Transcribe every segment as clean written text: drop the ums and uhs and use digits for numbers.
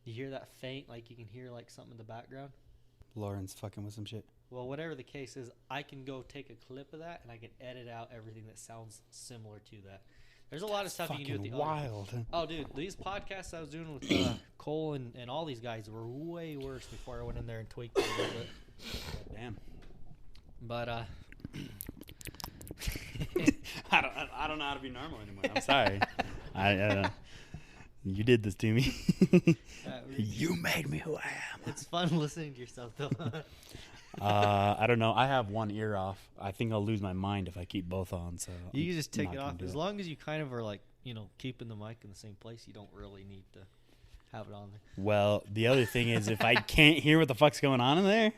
You hear that faint, like you can hear like something in the background. Lauren's fucking with some shit. Well, whatever the case is, I can go take a clip of that and I can edit out everything that sounds similar to that. There's a lot of stuff you can do with the audio. Wild. Oh, dude, these podcasts I was doing with Cole and all these guys were way worse before I went in there and tweaked it a little bit. Damn. But I don't know how to be normal anymore. I'm sorry. You did this to me. You made me who I am. It's fun listening to yourself, though. I don't know. I have one ear off. I think I'll lose my mind if I keep both on. So you can just take I'm it not off. gonna do As it. long as you kind of are like, keeping the mic in the same place, you don't really need to have it on there. Well, the other thing is if I can't hear what the fuck's going on in there,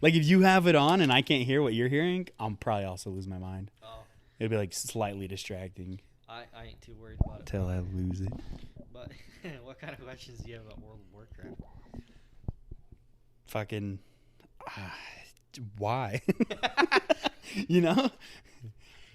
like if you have it on and I can't hear what you're hearing, I'm probably also lose my mind. Oh, It'll be like slightly distracting I ain't too worried about it. until I lose it. But what kind of questions do you have about World of Warcraft? Fucking why? You know?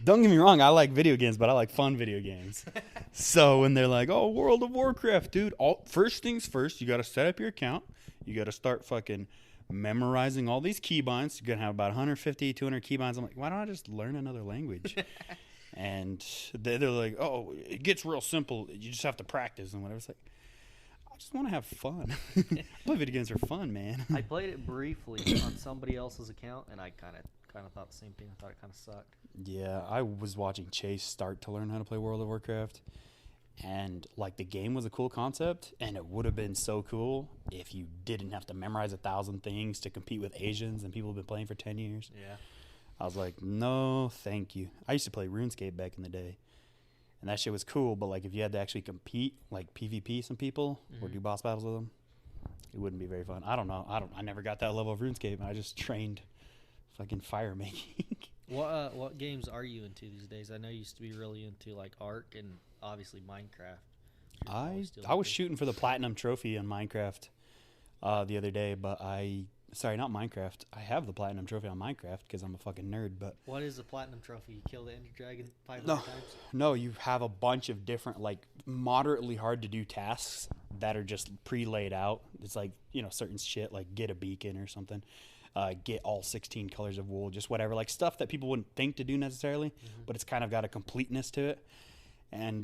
Don't get me wrong, I like video games, but I like fun video games. So when they're like, oh, World of Warcraft, dude, first things first, you got to set up your account. You got to start fucking memorizing all these keybinds. You're going to have about 150, 200 keybinds. I'm like, why don't I just learn another language? And they're like, oh, it gets real simple. You just have to practice and whatever. It's like, I just want to have fun. Play video games are fun, man. I played it briefly on somebody else's account, and I kind of thought the same thing. I thought it kind of sucked. Yeah, I was watching Chase start to learn how to play World of Warcraft, and like the game was a cool concept, and it would have been so cool if you didn't have to memorize 1,000 things to compete with Asians and people who've been playing for 10 years. Yeah. I was like, no, thank you. I used to play RuneScape back in the day, and that shit was cool, but like if you had to actually compete, like PvP some people or do boss battles with them, it wouldn't be very fun. I don't know. I never got that level of RuneScape. I just trained fucking fire making. What games are you into these days? I know you used to be really into like Ark and obviously Minecraft. I was shooting for the platinum trophy on Minecraft the other day, but sorry, not Minecraft. I have the platinum trophy on Minecraft because I'm a fucking nerd. But what is the platinum trophy? You kill the Ender Dragon 500 no, times? no, you have a bunch of different like moderately hard to do tasks that are just pre-laid out. It's like certain shit like get a beacon or something. Get all 16 colors of wool, just whatever, like stuff that people wouldn't think to do necessarily, but it's kind of got a completeness to it. And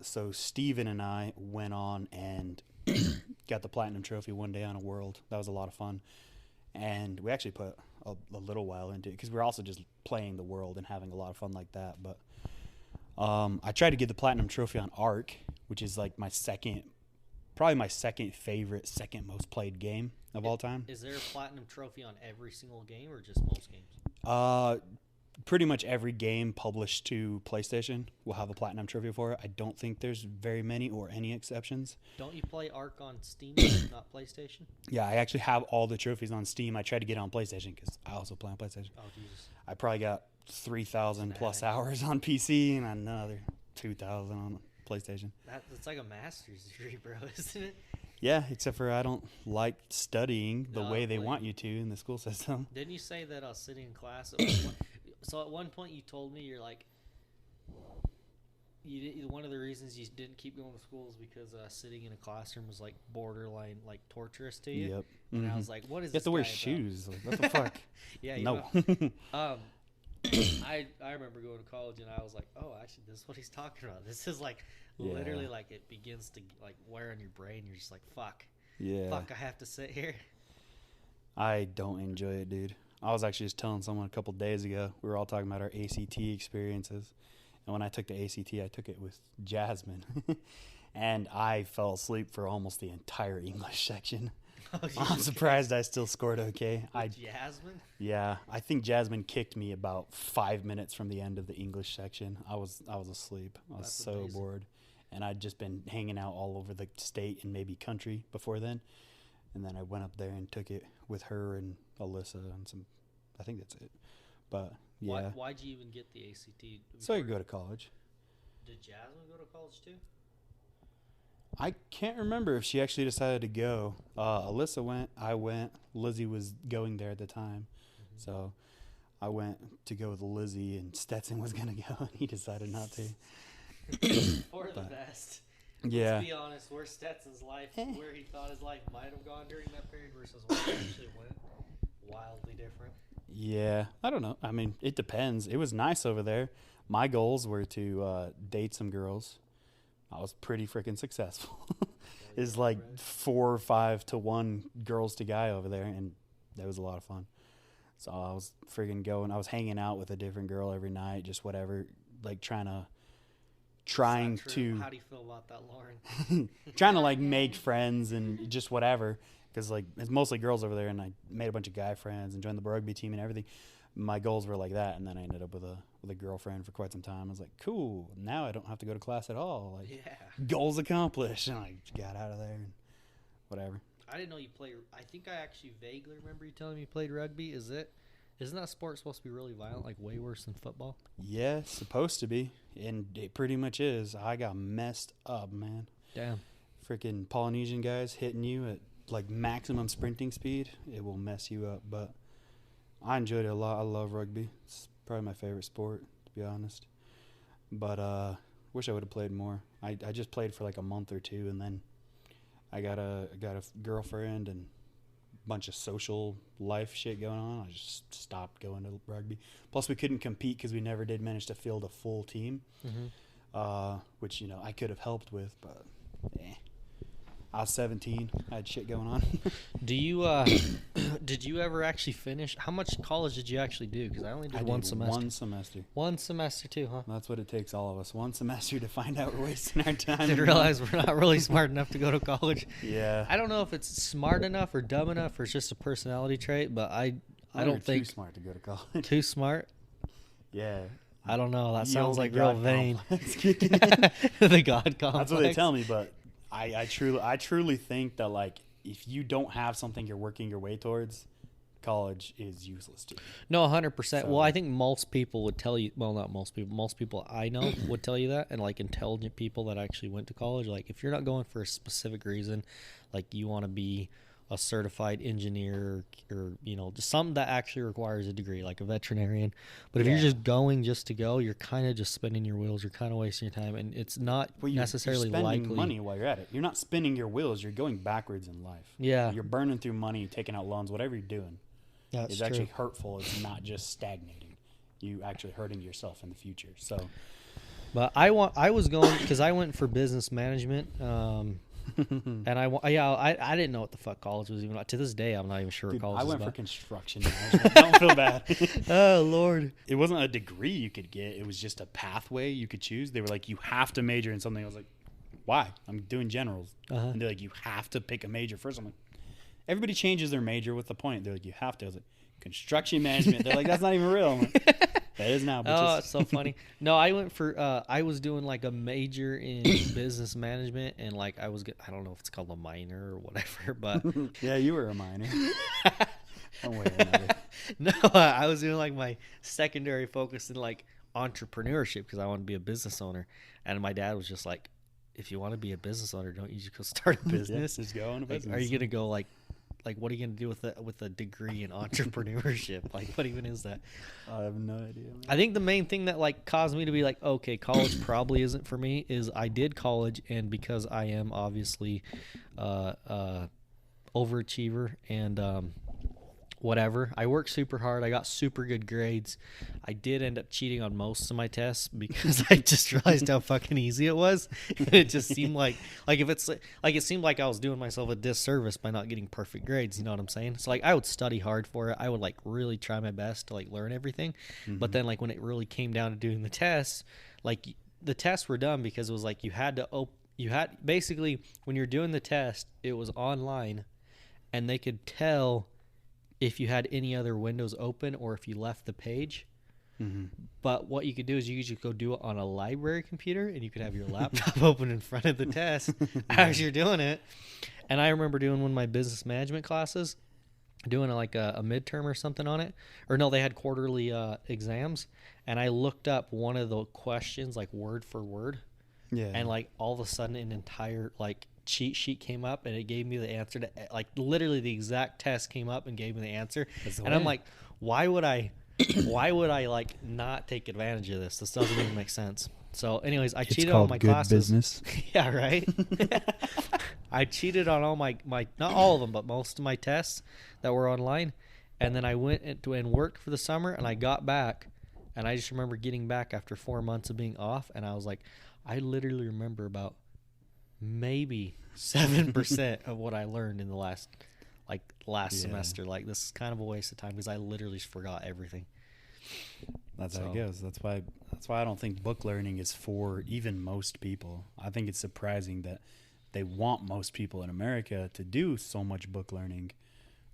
so Steven and I went on and got the platinum trophy one day on a world. That was a lot of fun. And we actually put a little while into it because we're also just playing the world and having a lot of fun like that. But I tried to get the platinum trophy on Ark, which is like probably my second favorite, second most played game of all time. Is there a platinum trophy on every single game or just most games? Pretty much every game published to PlayStation will have a platinum trophy for it. I don't think there's very many or any exceptions. Don't you play Ark on Steam, not PlayStation? Yeah, I actually have all the trophies on Steam. I tried to get it on PlayStation because I also play on PlayStation. Oh, Jesus. I probably got 3,000 plus hours on PC and another 2,000 on PlayStation. That's like a master's degree, bro, isn't it? Yeah, except for I don't like studying the No, way they like- want you to in the school system. Didn't you say that I was sitting in class? So at one point you told me you're like, one of the reasons you didn't keep going to school is because sitting in a classroom was like borderline like torturous to you. Yep. And I was like, what is You this have to wear guy about? shoes. Like, what the fuck? Yeah, No. I remember going to college and I was like, oh, actually, this is what he's talking about. This is like literally like it begins to like wear on your brain. You're just like, fuck, I have to sit here. I don't enjoy it, dude. I was actually just telling someone a couple days ago. We were all talking about our ACT experiences. And when I took the ACT, I took it with Jasmine. And I fell asleep for almost the entire English section. Oh, I'm surprised I still scored okay. Jasmine? Yeah, I think Jasmine kicked me about 5 minutes from the end of the English section. I was asleep. I was That's so amazing. bored. And I'd just been hanging out all over the state and maybe country before then. And then I went up there and took it with her and Alyssa and some, I think that's it. But yeah. Why'd you even get the ACT? So I could go to college. Did Jasmine go to college too? I can't remember if she actually decided to go. Alyssa went, I went. Lizzie was going there at the time. So I went to go with Lizzie and Stetson was going to go and he decided not to. For the best. Yeah. Let's be honest, where Stetson's life, where he thought his life might have gone during that period versus where it actually went, wildly different. Yeah, I don't know. I mean, it depends. It was nice over there. My goals were to date some girls. I was pretty freaking successful. It's like 4 or 5 to 1 girls to guy over there, and that was a lot of fun. So I was freaking going. I was hanging out with a different girl every night, just whatever, like trying to. How do you feel about that, Lauren? Trying to like make friends and just whatever, because like it's mostly girls over there, and I made a bunch of guy friends and joined the rugby team and everything. My goals were like that, and then I ended up with a girlfriend for quite some time. I was like, cool, now I don't have to go to class at all. Like, goals accomplished, and I got out of there and whatever. I didn't know you played. I think I actually vaguely remember you telling me you played rugby. Isn't that sport supposed to be really violent, like way worse than football? Yeah, it's supposed to be, and it pretty much is. I got messed up, man. Damn. Freaking Polynesian guys hitting you at like maximum sprinting speed. It will mess you up, but I enjoyed it a lot. I love rugby. It's probably my favorite sport, to be honest. But wish I would have played more. I just played for like a month or two, and then I got a girlfriend and bunch of social life shit going on. I just stopped going to rugby. Plus, we couldn't compete because we never did manage to field a full team, which, you know, I could have helped with, but I was 17. I had shit going on. Do you did you ever actually finish? How much college did you actually do? Because I only did one semester. One semester. One semester too, huh? That's what it takes all of us. One semester to find out we're wasting our time. I didn't realize we're not really smart enough to go to college. Yeah. I don't know if it's smart enough or dumb enough or it's just a personality trait, but I don't think too smart to go to college. Too smart? Yeah. I don't know. That sounds like real vain. The God complex. That's what they tell me, but I truly think that, like, if you don't have something you're working your way towards, college is useless to you. No, 100%. So, well, I think most people would tell you, well, not most people, most people I know would tell you that, and like intelligent people that actually went to college, like if you're not going for a specific reason, like you want to be a certified engineer or, you know, just something that actually requires a degree, like a veterinarian. But if you're just going just to go, you're kind of just spinning your wheels. You're kind of wasting your time, and it's not necessarily you're spending likely. Money while you're at it. You're not spinning your wheels. You're going backwards in life. Yeah. You're burning through money, taking out loans, whatever you're doing. That's it's true. Actually hurtful. It's not just stagnating. You actually hurting yourself in the future. So, but I was going because I went for business management. And I didn't know what the fuck college was even. To this day, I'm not even sure what college is about. I went for construction management. Don't feel bad. Oh, Lord. It wasn't a degree you could get. It was just a pathway you could choose. They were like, you have to major in something. I was like, why? I'm doing generals. And they're like, you have to pick a major first. I'm like, everybody changes their major. What's the point? They're like, you have to. I was like, construction management. They're like, that's not even real. I'm like, that is now. Oh, it's so funny. No, I went for, I was doing like a major in business management, and like I don't know if it's called a minor or whatever, but. Yeah, you were a minor. One way or another. No, I was doing like my secondary focus in like entrepreneurship because I wanted to be a business owner. And my dad was just like, if you want to be a business owner, don't you just go start a business? Just go on a business. Are you going to go like what are you going to do with a degree in entrepreneurship? Like, what even is that? I have no idea, man. I think the main thing that like caused me to be like, okay, college probably isn't for me is I did college, and because I am obviously overachiever and whatever, I worked super hard. I got super good grades. I did end up cheating on most of my tests because I just realized how fucking easy it was. And it just seemed like if it's like it seemed like I was doing myself a disservice by not getting perfect grades. You know what I'm saying? So like I would study hard for it. I would like really try my best to like learn everything. But then like when it really came down to doing the tests, like the tests were done because it was like you had basically when you're doing the test, it was online, and they could tell if you had any other windows open or if you left the page. But what you could do is you could just go do it on a library computer, and you could have your laptop open in front of the test as you're doing it. And I remember doing one of my business management classes, doing like a midterm or something on it. Or no, they had quarterly exams. And I looked up one of the questions like word for word. Yeah. And like all of a sudden an entire like cheat sheet came up, and it gave me the answer to like literally the exact test came up and gave me the answer. And I'm like, why would I like not take advantage of this? This doesn't even make sense. So, anyways, I It's cheated on called my good classes. business. Yeah, right. I cheated on all my not all of them, but most of my tests that were online, and then I went and worked for the summer, and I got back, and I just remember getting back after 4 months of being off, and I was like, I literally remember about maybe 7% of what I learned in the last Yeah. semester. Like, this is kind of a waste of time because I literally just forgot everything. That's how it goes. That's why I don't think book learning is for even most people. I think it's surprising that they want most people in America to do so much book learning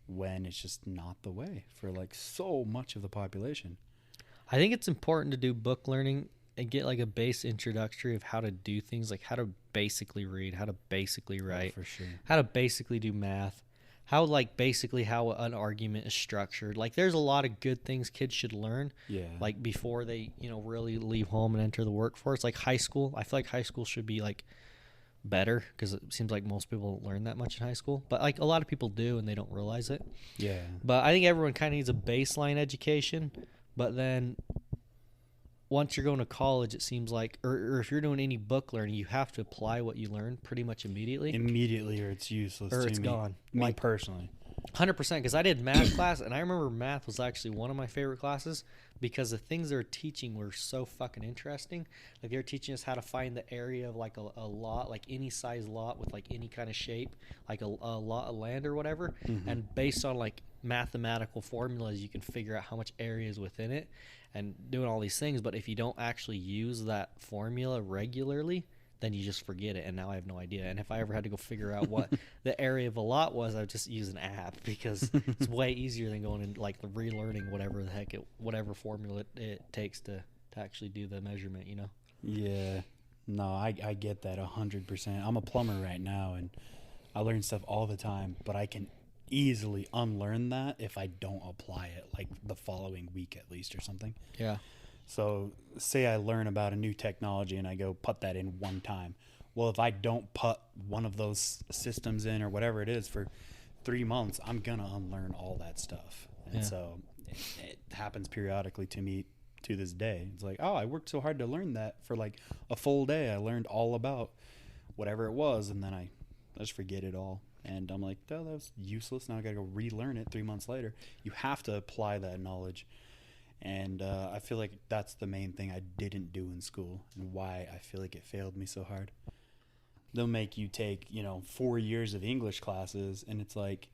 when it's just not the way for like so much of the population. I think it's important to do book learning and get like a base introductory of how to do things, like how to basically read, how to basically write, For sure. how to basically do math, how like basically how an argument is structured. Like, there's a lot of good things kids should learn, Yeah. like before they, really leave home and enter the workforce. Like high school, I feel like high school should be like better because it seems like most people don't learn that much in high school, but like a lot of people do and they don't realize it. Yeah. But I think everyone kind of needs a baseline education, but then once you're going to college, it seems like, or if you're doing any book learning, you have to apply what you learn pretty much immediately. Immediately, or it's useless. Or to it's me. gone. Me Like, personally. 100%, because I did math class, and I remember math was actually one of my favorite classes because the things they were teaching were so fucking interesting. Like, they were teaching us how to find the area of like a lot, like any size lot with like any kind of shape, like a lot of land or whatever. And based on like mathematical formulas, you can figure out how much area is within it and doing all these things. But if you don't actually use that formula regularly, then you just forget it, and now I have no idea. And if I ever had to go figure out what the area of a lot was, I would just use an app because it's way easier than going and like relearning whatever the heck whatever formula it takes to actually do the measurement. Yeah. No, I get that 100%. I'm a plumber right now, and I learn stuff all the time, but I can easily unlearn that if I don't apply it like the following week at least or something. Yeah. So say I learn about a new technology and I go put that in one time. Well, if I don't put one of those systems in or whatever it is for 3 months, I'm going to unlearn all that stuff. And so it happens periodically to me to this day. It's like, oh, I worked so hard to learn that for like a full day. I learned all about whatever it was, and then I just forget it all. And I'm like, oh, that was useless. Now I got to go relearn it 3 months later. You have to apply that knowledge. And I feel like that's the main thing I didn't do in school and why I feel like it failed me so hard. They'll make you take, 4 years of English classes, and it's like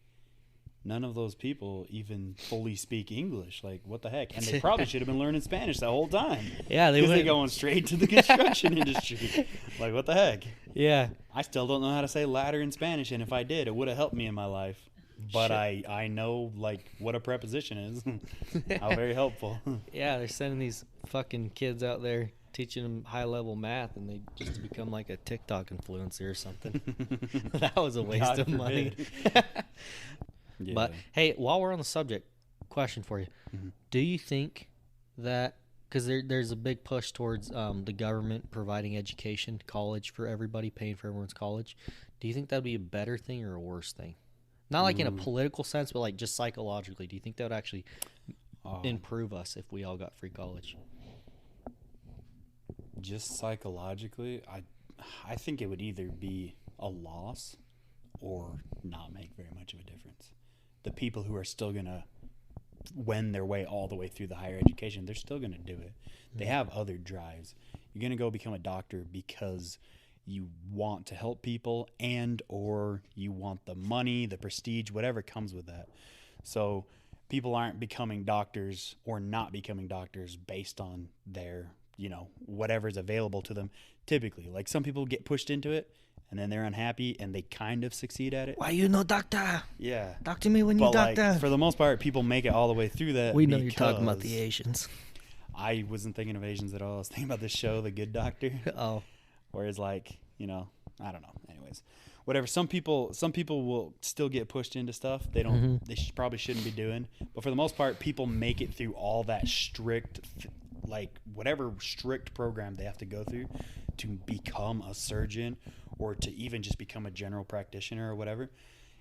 none of those people even fully speak English. Like, what the heck? And they probably should have been learning Spanish the whole time. Yeah, because they're going straight to the construction industry. Like, what the heck? Yeah. I still don't know how to say ladder in Spanish, and if I did, it would have helped me in my life. But I know, like, what a preposition is. How very helpful. Yeah, they're sending these fucking kids out there teaching them high-level math, and they just become like a TikTok influencer or something. That was a waste of money. Yeah. But, hey, while we're on the subject, question for you. Mm-hmm. Do you think that, because there's a big push towards the government providing education, college for everybody, paying for everyone's college, do you think that would be a better thing or a worse thing? Not like in a political sense, but like just psychologically. Do you think that would actually improve us if we all got free college? Just psychologically, I think it would either be a loss or not make very much of a difference. The people who are still going to wend their way all the way through the higher education, they're still going to do it. They have other drives. You're going to go become a doctor because you want to help people and or you want the money, the prestige, whatever comes with that. So people aren't becoming doctors or not becoming doctors based on their, whatever's available to them. Typically, like some people get pushed into it and then they're unhappy and they kind of succeed at it. Why you no doctor? Yeah. Talk to me when you doctor. Like, for the most part, people make it all the way through that. We know you're talking about the Asians. I wasn't thinking of Asians at all. I was thinking about this show, The Good Doctor. Oh. Where it's like, I don't know. Anyways, whatever. Some people will still get pushed into stuff they don't. They probably shouldn't be doing. But for the most part, people make it through all that strict, whatever strict program they have to go through to become a surgeon or to even just become a general practitioner or whatever.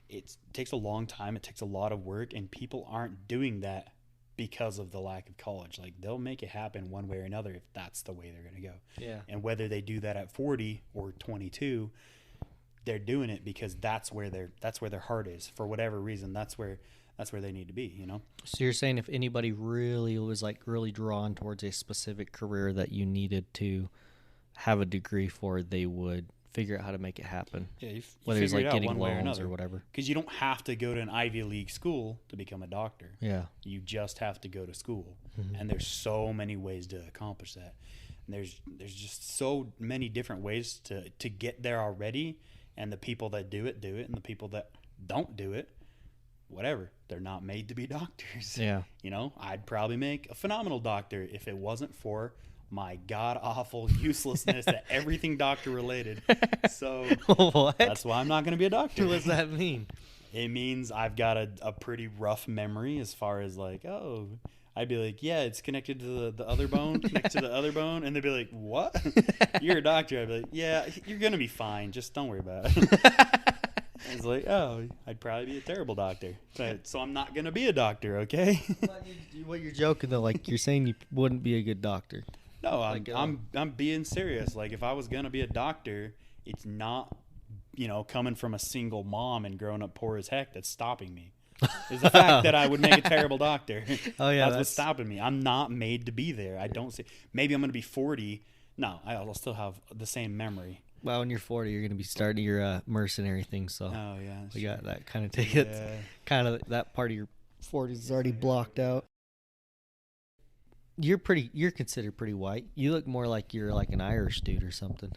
It takes a long time. It takes a lot of work, and people aren't doing that because of the lack of college. Like, they'll make it happen one way or another if that's the way they're going to go. Yeah. And whether they do that at 40 or 22, they're doing it because that's where their heart is. For whatever reason, that's where they need to be, you know? So you're saying if anybody really was like really drawn towards a specific career that you needed to have a degree for, they would figure out how to make it happen. Yeah, you whether it's figure like it out getting one way or loans another. or whatever. Because you don't have to go to an Ivy League school to become a doctor. Yeah. You just have to go to school. Mhm. And there's so many ways to accomplish that. And there's just so many different ways to get there already. And the people that do it, and the people that don't do it, whatever. They're not made to be doctors. Yeah. You know, I'd probably make a phenomenal doctor if it wasn't for my god-awful uselessness to everything doctor-related. So What? that's why I'm not going to be a doctor. What does that mean? It means I've got a pretty rough memory as far as like, oh, I'd be like, yeah, it's connected to the other bone, connected to the other bone. And they'd be like, what? You're a doctor. I'd be like, yeah, you're going to be fine. Just don't worry about it. It's like, oh, I'd probably be a terrible doctor. But, so I'm not going to be a doctor, okay? What you're joking though, like you're saying you wouldn't be a good doctor. No, Like, I'm being serious. Like, if I was going to be a doctor, it's not, coming from a single mom and growing up poor as heck that's stopping me. Is the fact that I would make a terrible doctor. Oh yeah, that's what's stopping me. I'm not made to be there. I don't see. Maybe I'm going to be 40. No, I'll still have the same memory. Well, when you're 40, you're going to be starting your mercenary thing. So Oh yeah, we got that kind of ticket. Yeah. Kind of that part of your 40s is already blocked out. You're considered pretty white. You look more like you're like an Irish dude or something.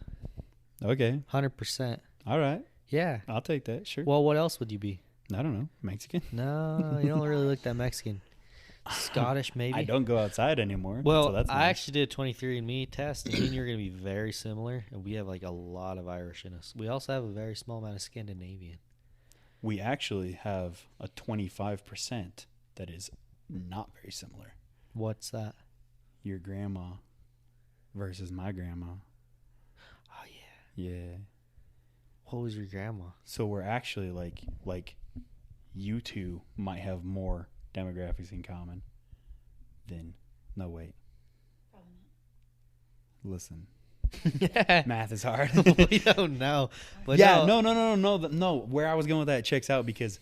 Okay. 100%. All right. Yeah. I'll take that. Sure. Well, what else would you be? I don't know. Mexican. No, you don't really look that Mexican. Scottish, maybe. I don't go outside anymore. Well, so that's I nice. actually did a 23andMe test, and me and you're going to be very similar, and we have like a lot of Irish in us. We also have a very small amount of Scandinavian. We actually have a 25% that is not very similar. What's that? Your grandma versus my grandma. Oh yeah. Yeah. What was your grandma? So we're actually like you two might have more demographics in common than no wait. Listen. Math is hard. We don't know. But yeah, no. Where I was going with that checks out because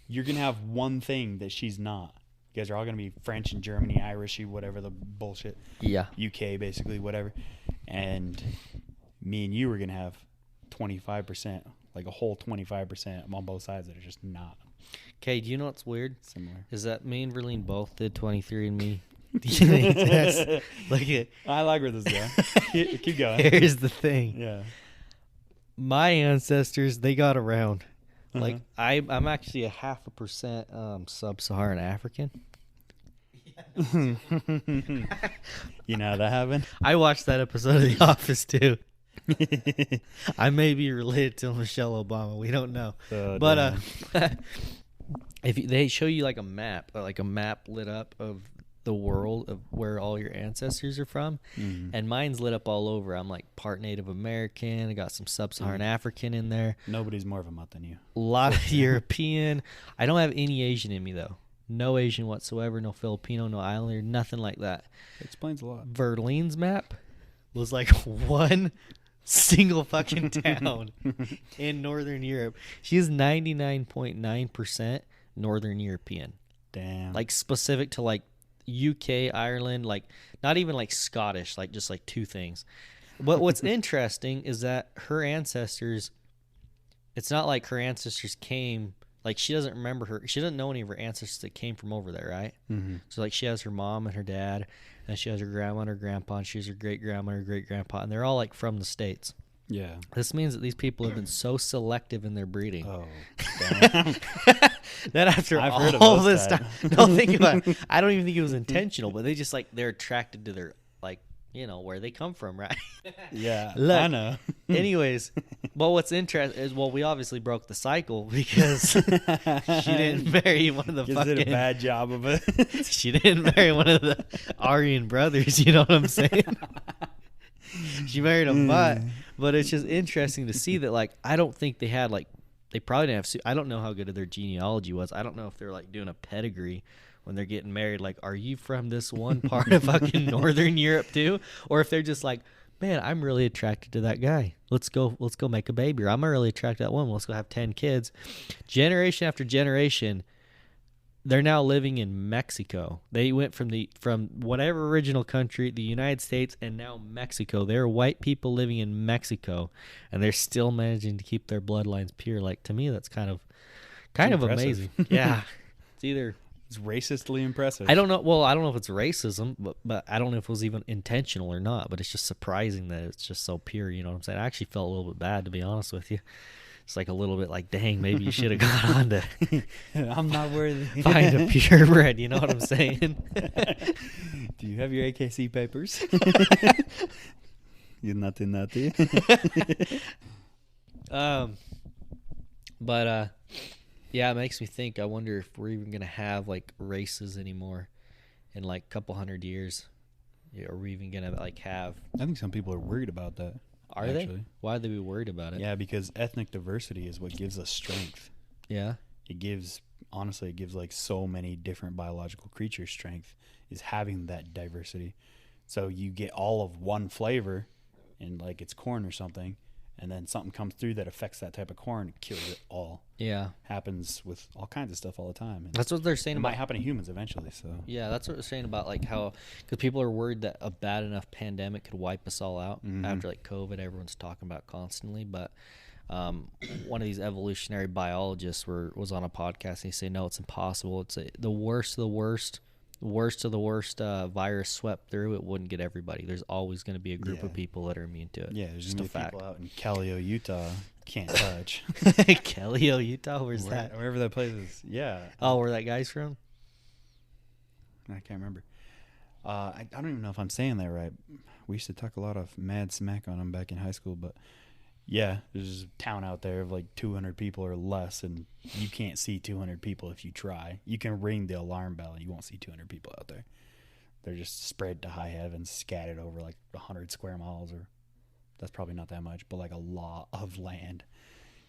you're gonna have one thing that she's not. You guys are all gonna be French and Germany, Irishy, whatever the bullshit. Yeah. UK, basically, whatever. And me and you were gonna have 25%, like a whole 25% on both sides that are just not Okay, do you know what's weird? similar. Is that me and Verlene both did 23andMe DNA test. Look at I like where this is going. Keep going. Here's the thing. Yeah. My ancestors, they got around. Uh-huh. Like I'm actually a 0.5% sub-Saharan African. You know how that happened? I watched that episode of The Office too. I may be related to Michelle Obama. We don't know. Oh, But they show you like a map lit up of the world of where all your ancestors are from, and mine's lit up all over. I'm like part Native American. I got some sub-Saharan African in there. Nobody's more of a mutt than you. A lot of European. I don't have any Asian in me though. No Asian whatsoever. No Filipino. No Islander. Nothing like that. Explains a lot. Verlene's map was like one single fucking town in Northern Europe. She's 99.9% Northern European. Damn. Like specific to like UK, Ireland, like not even like Scottish, like just like two things. But what's interesting is that her ancestors, it's not like her ancestors came, like she doesn't remember she doesn't know any of her ancestors that came from over there, right? Mm-hmm. So like she has her mom and her dad, and she has her grandma and her grandpa, and she has her great grandma and her great grandpa, and they're all like from the States. Yeah. This means that these people have been so selective in their breeding Oh, damn. that after I've heard of all those this guys. time, don't think about it. I don't even think it was intentional, but they just like they're attracted to their like where they come from, right? Yeah. Look, I know. Anyways, well, what's interesting is we obviously broke the cycle because she didn't marry one of the Just fucking. did a bad job of it. She didn't marry one of the Aryan brothers. You know what I'm saying? She married a mutt, but it's just interesting to see that. Like, I don't think they had like they probably didn't have. I don't know how good their genealogy was. I don't know if they're like doing a pedigree when they're getting married, like, are you from this one part of fucking Northern Europe too? Or if they're just like, man, I'm really attracted to that guy. Let's go make a baby. Or I'm really attracted to that woman. Let's go have 10 kids. Generation after generation, they're now living in Mexico. They went from whatever original country, the United States, and now Mexico. They're white people living in Mexico, and they're still managing to keep their bloodlines pure. Like, to me, that's kind of amazing. Yeah. It's racistly impressive. I don't know. Well, I don't know if it's racism, but I don't know if it was even intentional or not. But it's just surprising that it's just so pure. You know what I'm saying? I actually felt a little bit bad, to be honest with you. It's like a little bit like, dang, maybe you should have gone on to I'm not worthy. Find a purebred. You know what I'm saying? Do you have your AKC papers? You nutty. But yeah, it makes me think. I wonder if we're even gonna have like races anymore in like a couple hundred years. Yeah, are we even gonna like have? I think some people are worried about that. Are they? Why would they be worried about it? Yeah, because ethnic diversity is what gives us strength. Yeah. It gives like so many different biological creatures strength, is having that diversity. So you get all of one flavor, and like it's corn or something, and then something comes through that affects that type of corn and kills it all. Yeah. Happens with all kinds of stuff all the time. And that's what they're saying. It might happen to humans eventually. So yeah, that's what they're saying about like how, because people are worried that a bad enough pandemic could wipe us all out after like COVID. Everyone's talking about constantly, but one of these evolutionary biologists was on a podcast and he said, no, it's impossible. It's the worst of the worst virus swept through, it wouldn't get everybody. There's always going to be a group of people that are immune to it. Yeah, there's just people out in Callio, Utah, can't touch. Callio, Utah? Where's that? Wherever that place is. Yeah. Oh, where that guy's from? I can't remember. I don't even know if I'm saying that right. We used to talk a lot of mad smack on him back in high school, but yeah, there's a town out there of like 200 people or less, and you can't see 200 people if you try. You can ring the alarm bell, and you won't see 200 people out there. They're just spread to high heavens, scattered over like 100 square miles, or that's probably not that much, but like a lot of land.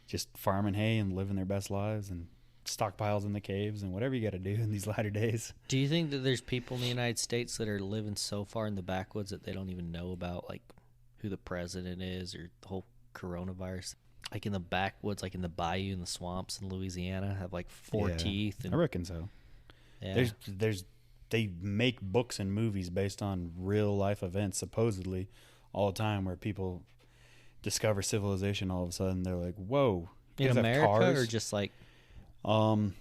Just farming hay and living their best lives, and stockpiles in the caves, and whatever you got to do in these latter days. Do you think that there's people in the United States that are living so far in the backwoods that they don't even know about like who the president is or the whole coronavirus? Like in the backwoods, like in the bayou and the swamps in Louisiana, have like four teeth. And, I reckon so. Yeah. They make books and movies based on real life events, supposedly, all the time, where people discover civilization all of a sudden. They're like, whoa. In America or just like in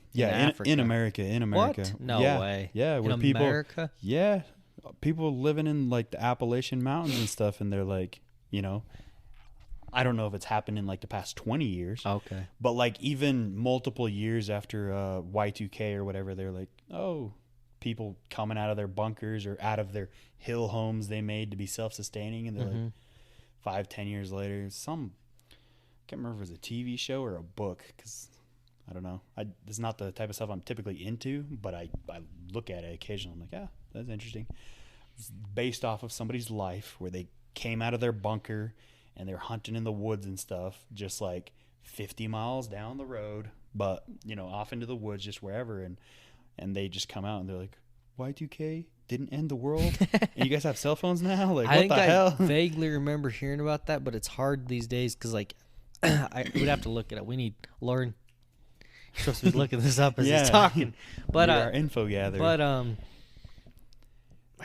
America. What? No way. Yeah, where people, America? Yeah, people living in like the Appalachian Mountains and stuff, and they're like, you know, I don't know if it's happened in like the past 20 years. Okay. But like even multiple years after Y2K or whatever, they're like, oh, people coming out of their bunkers or out of their hill homes they made to be self-sustaining, and they're like 5-10 years later, I can't remember if it was a TV show or a book, because I don't know. It's not the type of stuff I'm typically into, but I look at it occasionally. I'm like, yeah, that's interesting. It's based off of somebody's life where they came out of their bunker and they're hunting in the woods and stuff, just like 50 miles down the road, but, you know, off into the woods, just wherever. And they just come out and they're like, Y2K didn't end the world? And you guys have cell phones now? Like, what the hell? I vaguely remember hearing about that, but it's hard these days because, like, we'd have to look it up. We need Lauren. You're supposed to be looking this up as he's talking. But you're our info gatherer. But are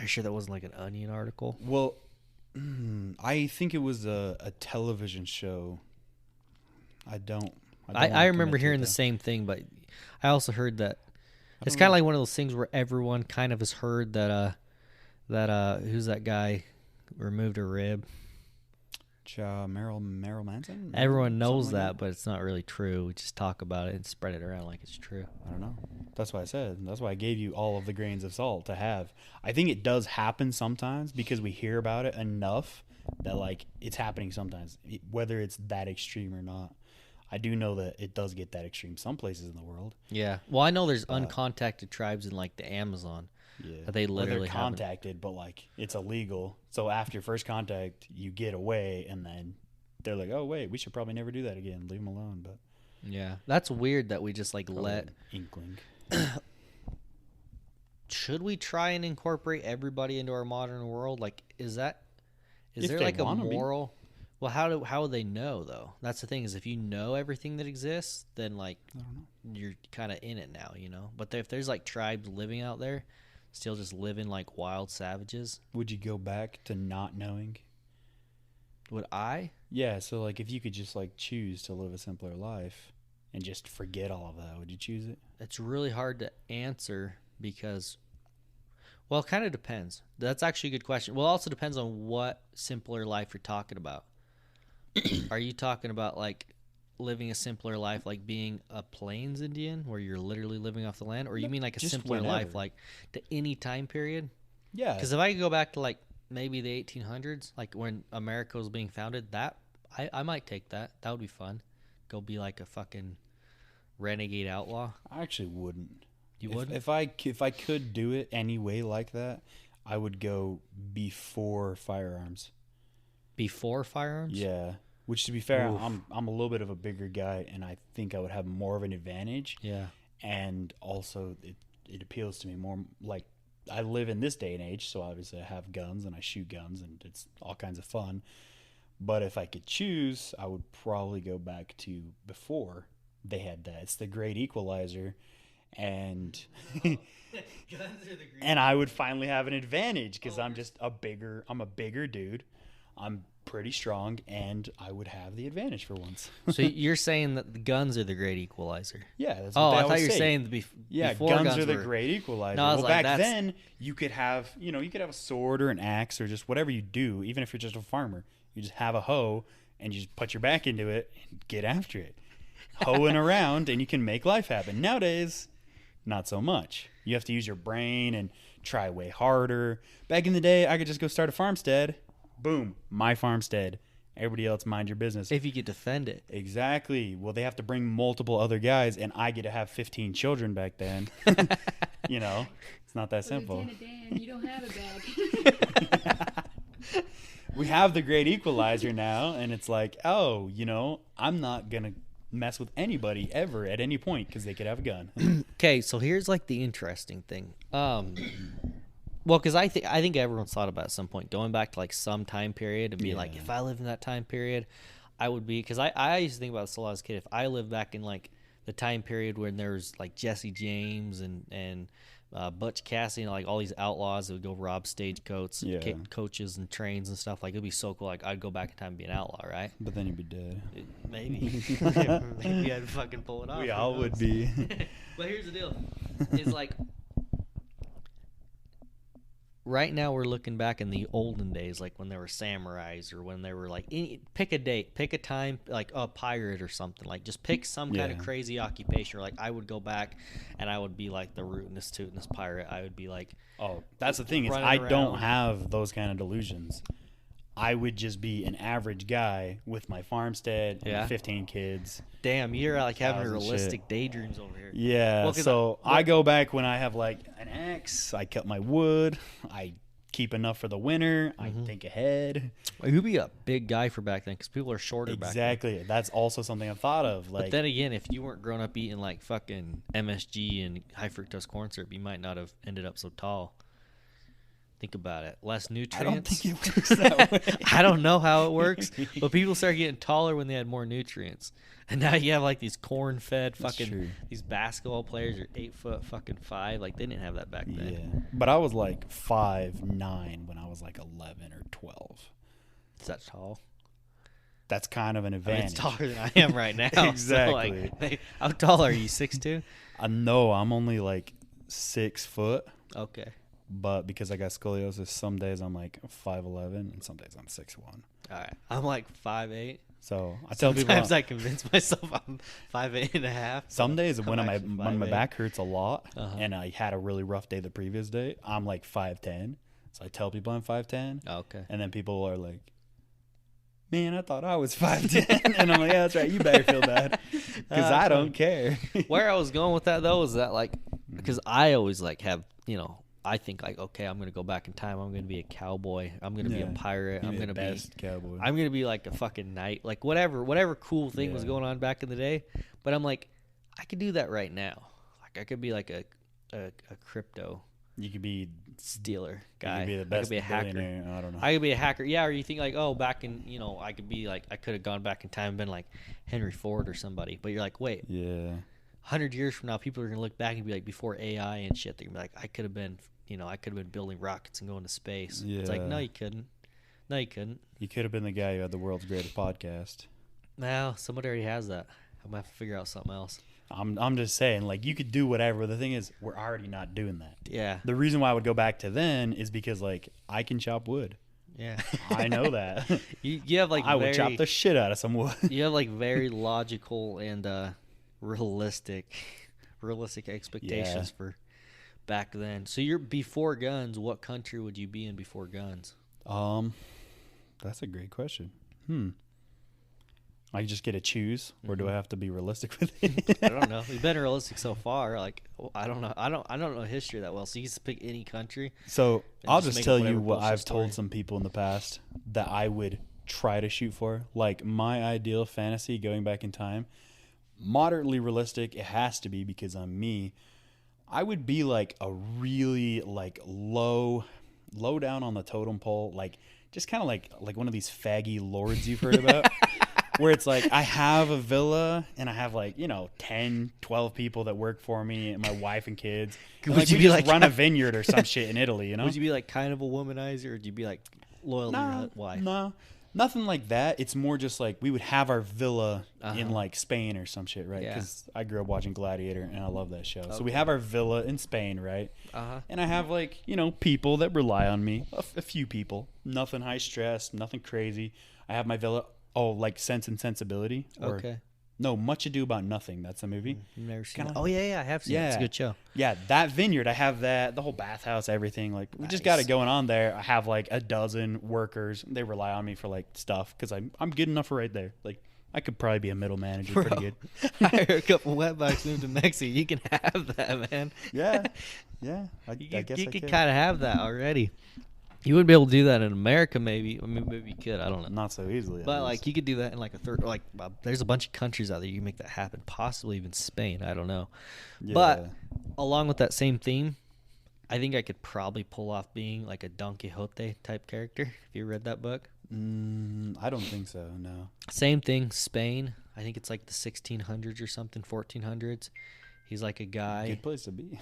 you sure that wasn't like an Onion article? Well, I think it was a television show. I remember hearing the same thing, but I also heard that it's kind of like one of those things where everyone kind of has heard that who's that guy removed a rib? Merrill Manson? Everyone knows that, but it's not really true. We just talk about it and spread it around like it's true. I don't know. That's why I said. That's why I gave you all of the grains of salt to have. I think it does happen sometimes because we hear about it enough that, like, it's happening sometimes, whether it's that extreme or not. I do know that it does get that extreme some places in the world. Yeah. Well, I know there's uncontacted tribes in, like, the Amazon. Yeah. They literally they're contacted, but like it's illegal. So after first contact, you get away, and then they're like, "Oh wait, we should probably never do that again. Leave them alone." But yeah, that's weird that we just like let inkling. should we try and incorporate everybody into our modern world? Like, is there If like they a wanna be. moral? Well, how would they know though? That's the thing, is if you know everything that exists, then like I don't know. you're kind of in it now, you know. But if there's like tribes living out there, still just living like wild savages, Would you go back to not knowing? would I? Yeah, so like if you could just like choose to live a simpler life and just forget all of that, would you choose it? It's really hard to answer because, well, it kind of depends. That's actually a good question. Well, it also depends on what simpler life you're talking about. Are you talking about like living a simpler life, like being a plains Indian where you're literally living off the land, or you mean like a Just simpler life, whenever. like to any time period? Yeah. Because if I could go back to like maybe the 1800s, like when America was being founded, that I might take that. That would be fun. Go be like a fucking renegade outlaw. I actually wouldn't. You wouldn't? If I could do it any way like that, I would go before firearms. Before firearms? Yeah. Which, to be fair, Oof. I'm a little bit of a bigger guy, and I think I would have more of an advantage. Yeah. And also, it appeals to me more. Like, I live in this day and age, so obviously I have guns and I shoot guns, and it's all kinds of fun. But if I could choose, I would probably go back to before they had that. It's the great equalizer, and and I would finally have an advantage because I'm a bigger dude. I'm pretty strong, and I would have the advantage for once. So you're saying that the guns are the great equalizer? Yeah, that's what Oh, they I thought always you were say. saying Yeah, before guns are the were- great equalizer. No, I was well, like, back that's- then you could have, you could have a sword or an axe or just whatever you do. Even if you're just a farmer, you just have a hoe and you just put your back into it and get after it, hoeing around, and you can make life happen. Nowadays, not so much. You have to use your brain and try way harder. Back in the day, I could just go start a farmstead. Boom, my farmstead. Everybody else mind your business. If you could defend it. Exactly. Well, they have to bring multiple other guys, and I get to have 15 children back then. It's not that simple. Lieutenant Dan, you don't have a bag. We have the great equalizer now, and it's like, oh, I'm not going to mess with anybody ever at any point because they could have a gun. Okay, so here's like the interesting thing. Well, because I think everyone's thought about at some point going back to like some time period and be like, Yeah. if I lived in that time period, I would be, because I used to think about this a lot as a kid. If I lived back in like the time period when there was like Jesse James and Butch Cassidy, like all these outlaws that would go rob stagecoaches, Yeah. coaches and trains and stuff, like it'd be so cool. Like I'd go back in time and be an outlaw, right? But then you'd be dead. Maybe, maybe I'd fucking pull it off. We who all would knows? be. But here's the deal: is like right now we're looking back in the olden days, like when there were samurais or when they were like, pick a date, pick a time, like a pirate or something. Like just pick some kind of Yeah. crazy occupation. Or like I would go back and I would be like the rootinest, tootinest pirate. I would be like, Oh, that's the thing is Running I around. don't have those kind of delusions. I would just be an average guy with my farmstead and Yeah. 15 kids. damn, you're like having Thousand realistic shit. daydreams over here. Yeah, Well, 'cause so I- I go back when I have like an axe, I cut my wood, I keep enough for the winter, I think ahead. You'd be a big guy for back then because people are shorter back then. Exactly. That's also something I've thought of. Like, But then again, if you weren't growing up eating like fucking MSG and high fructose corn syrup, you might not have ended up so tall. Think about it. Less I nutrients. don't think it works that way. I don't know how it works, but people started getting taller when they had more nutrients. And now you have like these corn-fed That's fucking true. these basketball players are 8 foot fucking 5. Like they didn't have that back then. Yeah. But I was like 5'9" when I was like 11 or 12. Is that tall? That's kind of an I mean, advantage. it's taller than I am right now. So, Exactly. like, how tall are you? 6'2"? No, I'm only like 6 foot. Okay. But because I got scoliosis, some days I'm like 5'11", and some days I'm 6'1". All right. I'm like 5'8". So I tell people, Sometimes I convince myself I'm 5'8.5". some days I'm when actually when my 5'8". back hurts a lot, Uh-huh. and I had a really rough day the previous day, I'm like 5'10". So I tell people I'm 5'10", Okay. and then people are like, "Man, I thought I was 5'10", and I'm like, "Yeah, that's right. You better feel bad because I don't care." Where I was going with that though is that like because I always like have I think like okay I'm gonna go back in time, I'm gonna be a cowboy, I'm gonna be a Yeah. pirate, You're I'm the gonna be best cowboy. I'm gonna be like a fucking knight, like whatever cool thing was Yeah. going on back in the day. But I'm like I could do that right now. Like I could be like a crypto You could be Stealer guy. You could be the I best could be a hacker. billionaire. I don't know. I could be a hacker. Yeah, or you think like, oh, back in, I could be like, I could have gone back in time and been like Henry Ford or somebody. But you're like, wait, Yeah. 100 years from now, people are going to look back and be like, before AI and shit, they're going to be like, I could have been, I could have been building rockets and going to space. It's like, no, Yeah. you couldn't. No, you couldn't. You could have been the guy who had the world's greatest podcast. Well, somebody already has that. I'm going to have to figure out something else. I'm just saying, like, you could do whatever. The thing is, we're already not doing that. Yeah. The reason why I would go back to then is because, like, I can chop wood. Yeah. I know that. you have like I would chop the shit out of some wood. You have like very logical and realistic expectations for back then. So you're before guns. What country would you be in before guns? That's a great question. I just get to choose, or do I have to be realistic with it? I don't know. We've been realistic so far. Like, I don't know. I don't know history that well. So you just pick any country. So And I'll just just make tell up you whatever what bullshit I've story. told some people in the past that I would try to shoot for. Like, my ideal fantasy going back in time, moderately realistic. It has to be because I'm me. I would be like a really like low down on the totem pole, like just kind of like one of these faggy lords you've heard about. Where it's like I have a villa and I have like 10, 12 people that work for me and my wife and kids. And Would like you we be just like- run a vineyard or some shit in Italy, Would you be like kind of a womanizer, or would you be like loyal to your wife? No, nothing like that. It's more just like we would have our villa in like Spain or some shit, right? Yeah. Because I grew up watching Gladiator and I love that show. So we Okay. have our villa in Spain, right? Uh-huh. And I have like people that rely on me, a few people, nothing high stress, nothing crazy. I have my villa. Oh, like Sense and Sensibility? Or, Okay. No, Much Ado About Nothing. That's a movie. You've never seen Kinda- it. Oh, yeah, I have seen it. It's a Yeah. good show. Yeah, that vineyard, I have that, the whole bathhouse, everything. Like, we just got Nice. it going on there. I have like a dozen workers. They rely on me for like stuff because I'm good enough for right there. Like, I could probably be a middle manager pretty good. Hire a couple wetbacks, move to Mexico. You can have that, man. Yeah. I You guess I could could. kind of have that already. You wouldn't be able to do that in America, maybe. I mean, maybe you could. I don't know. Not so easily. at But least. like you could do that in like a third. Like there's a bunch of countries out there you can make that happen. Possibly even Spain. I don't know. Yeah. But along with that same theme, I think I could probably pull off being like a Don Quixote type character. Have you read that book? I don't think so. No. Same thing. Spain. I think it's like the 1600s or something, 1400s. He's like a guy. Good place to be.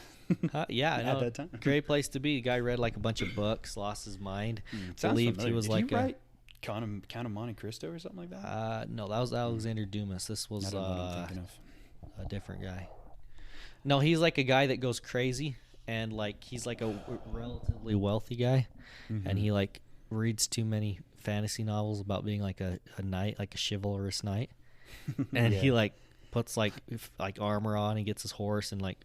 Yeah, I At know. that time. Great place to be. The guy read like a bunch of books, lost his mind. Sounds Believed familiar. he was Did like you write Count of Monte Cristo or something like that? no, that was Alexander Dumas. This I was don't know what I'm thinking of. a different guy. No, he's like a guy that goes crazy, and like he's like a relatively wealthy guy, and he like reads too many fantasy novels about being like a knight, like a chivalrous knight, and he Yeah. like puts like armor on and gets his horse and like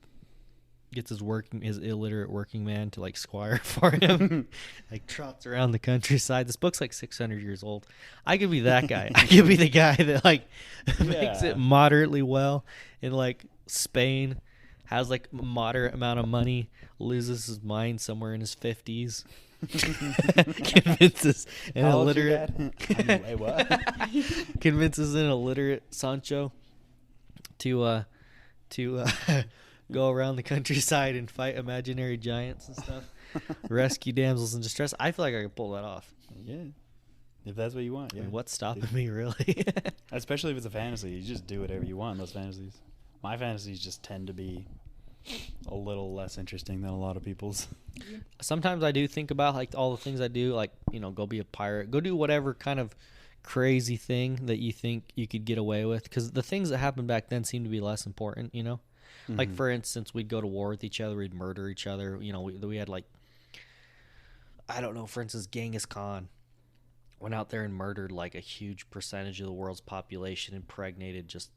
gets his illiterate working man to like squire for him, like trots around the countryside. This book's like 600 years old. I could be that guy. I could be the guy that like makes Yeah. it moderately well in like Spain, has like a moderate amount of money, loses his mind somewhere in his 50s. Convinces an How old's your illiterate dad? I mean, wait, what? convinces an illiterate Sancho to go around the countryside and fight imaginary giants and stuff, rescue damsels in distress. I feel like I could pull that off. Yeah. If that's what you want, I yeah. mean, what's stopping me, really? Especially if it's a fantasy. You just do whatever you want in those fantasies. My fantasies just tend to be a little less interesting than a lot of people's. Sometimes I do think about like all the things I do, like, go be a pirate, go do whatever kind of crazy thing that you think you could get away with, because the things that happened back then seem to be less important. Like, for instance, we'd go to war with each other, we'd murder each other. We had like, I don't know, for instance, Genghis Khan went out there and murdered like a huge percentage of the world's population, impregnated just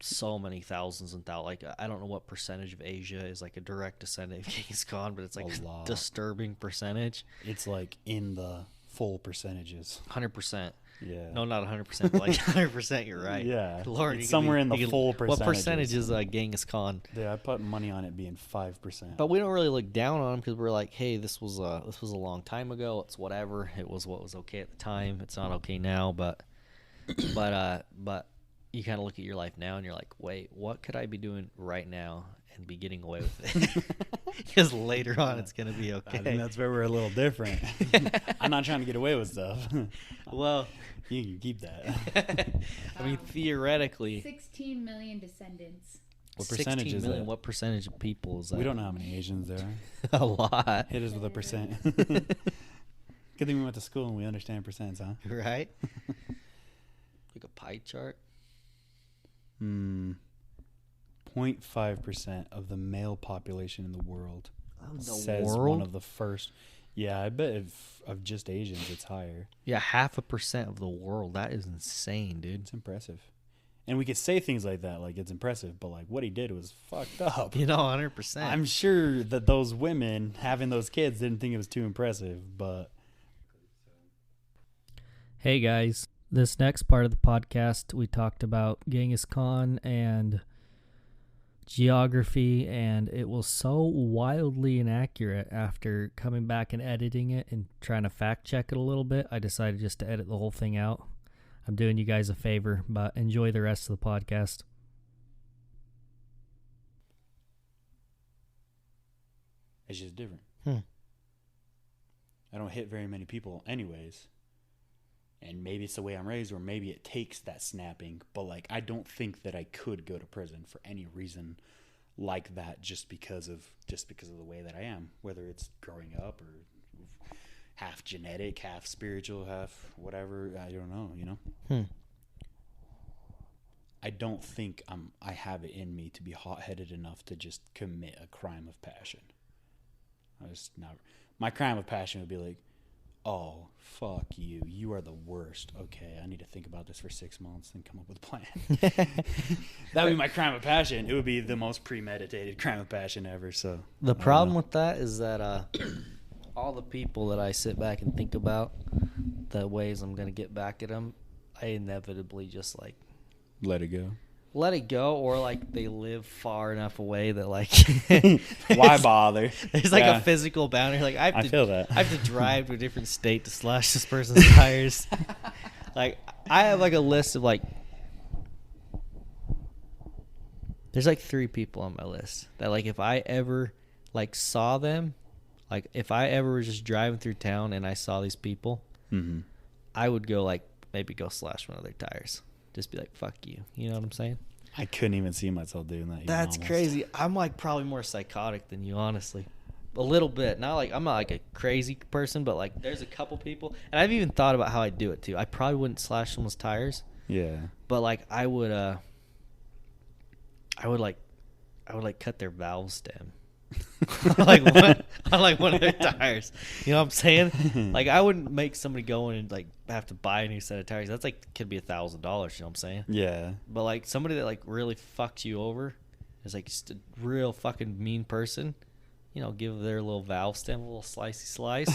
so many thousands and thousands. Like, I don't know what percentage of Asia is like a direct descendant of Genghis Khan, but it's like A lot. disturbing percentage. It's like in the full percentages. 100%. Yeah. No, not 100%, but like 100%. You're right. Yeah. Lord, It's you could somewhere in the you could- full What percentage percentages. is Genghis Khan? Yeah, I put money on it being 5%. But we don't really look down on him because we're like, hey, this was a long time ago. It's whatever. It was what was okay at the time. It's not okay now, but you kind of look at your life now and you're like, wait, what could I be doing right now and be getting away with it? Because later on it's going to be okay. I think that's where we're a little different. I'm not trying to get away with stuff. Well, you can keep that. I mean, theoretically, 16 million descendants. What percentage 16 is million, that? What percentage of people is that? We don't know how many Asians there are. A lot. Hit us with a percent. Good thing we went to school and we understand percents, huh? Right? Like a pie chart? 0.5% of the male population in the world says world? one of the first. Yeah, I bet if of just Asians, it's higher. Yeah, 0.5% of the world. That is insane, dude. It's impressive. And we could say things like that, like it's impressive, but like what he did was fucked up. 100%. I'm sure that those women having those kids didn't think it was too impressive, but Hey guys, this next part of the podcast, we talked about Genghis Khan and geography, and it was so wildly inaccurate. After coming back and editing it and trying to fact check it a little bit, I decided just to edit the whole thing out. I'm doing you guys a favor, but enjoy the rest of the podcast. it's just different. Hmm. I don't hit very many people anyways. And maybe it's the way I'm raised, or maybe it takes that snapping. But like, I don't think that I could go to prison for any reason like that, just because of the way that I am. Whether it's growing up or half genetic, half spiritual, half whatever. I don't know. I don't think I have it in me to be hot-headed enough to just commit a crime of passion. I just not. My crime of passion would be like, oh, fuck you. You are the worst. Okay, I need to think about this for 6 months and come up with a plan. That would be my crime of passion. It would be the most premeditated crime of passion ever. So The problem with that is that all the people that I sit back and think about, the ways I'm going to get back at them, I inevitably just like let it go. Let it go, or like they live far enough away that like why bother? There's like a physical boundary. Like I feel that. I have to drive to a different state to slash this person's tires. Like I have like a list of like there's like 3 people on my list that like if I ever like saw them, like if I ever was just driving through town and I saw these people, I would go like maybe go slash one of their tires. Just be like, fuck you. You know what I'm saying? I couldn't even see myself doing that. That's crazy. I'm like probably more psychotic than you, honestly. A little bit. Not like I'm not like a crazy person, but like there's a couple people, and I've even thought about how I'd do it too. I probably wouldn't slash someone's tires. Yeah. But like I would cut their valve stem. on one of their tires. You know what I'm saying? Like I wouldn't make somebody go in and like have to buy a new set of tires. That's like could be $1,000. You know what I'm saying? Yeah. But like somebody that like really fucks you over is like just a real fucking mean person. You know, give their little valve stem a little slicey slice.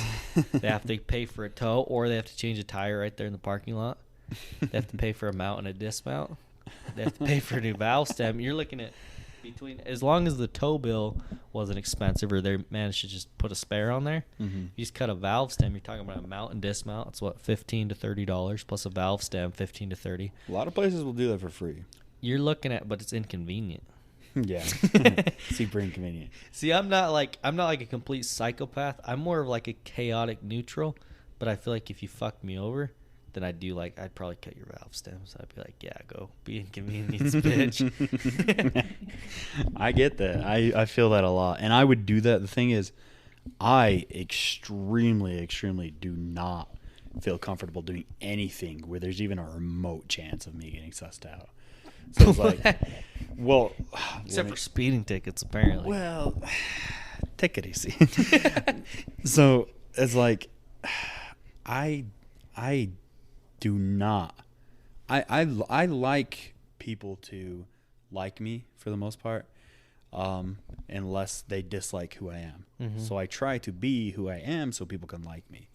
They have to pay for a tow, or they have to change a tire right there in the parking lot. They have to pay for a mount and a dismount. They have to pay for a new valve stem. You're looking at between, as long as the tow bill wasn't expensive or they managed to just put a spare on there, you just cut a valve stem, you're talking about a mount and dismount. It's what, $15 to $30 plus a valve stem, $15 to $30. A lot of places will do that for free. You're looking at, but it's inconvenient. Yeah. Super inconvenient. See, I'm not like a complete psychopath. I'm more of like a chaotic neutral, but I feel like if you fuck me over, then I'd probably cut your valve stems. I'd be like, yeah, go be inconvenience, bitch. I get that. I feel that a lot. And I would do that. The thing is, I extremely, extremely do not feel comfortable doing anything where there's even a remote chance of me getting sussed out. So it's like, well, except for speeding tickets, apparently. Well, take it easy. So it's like, I do not. I like people to like me for the most part, unless they dislike who I am. So I try to be who I am so people can like me.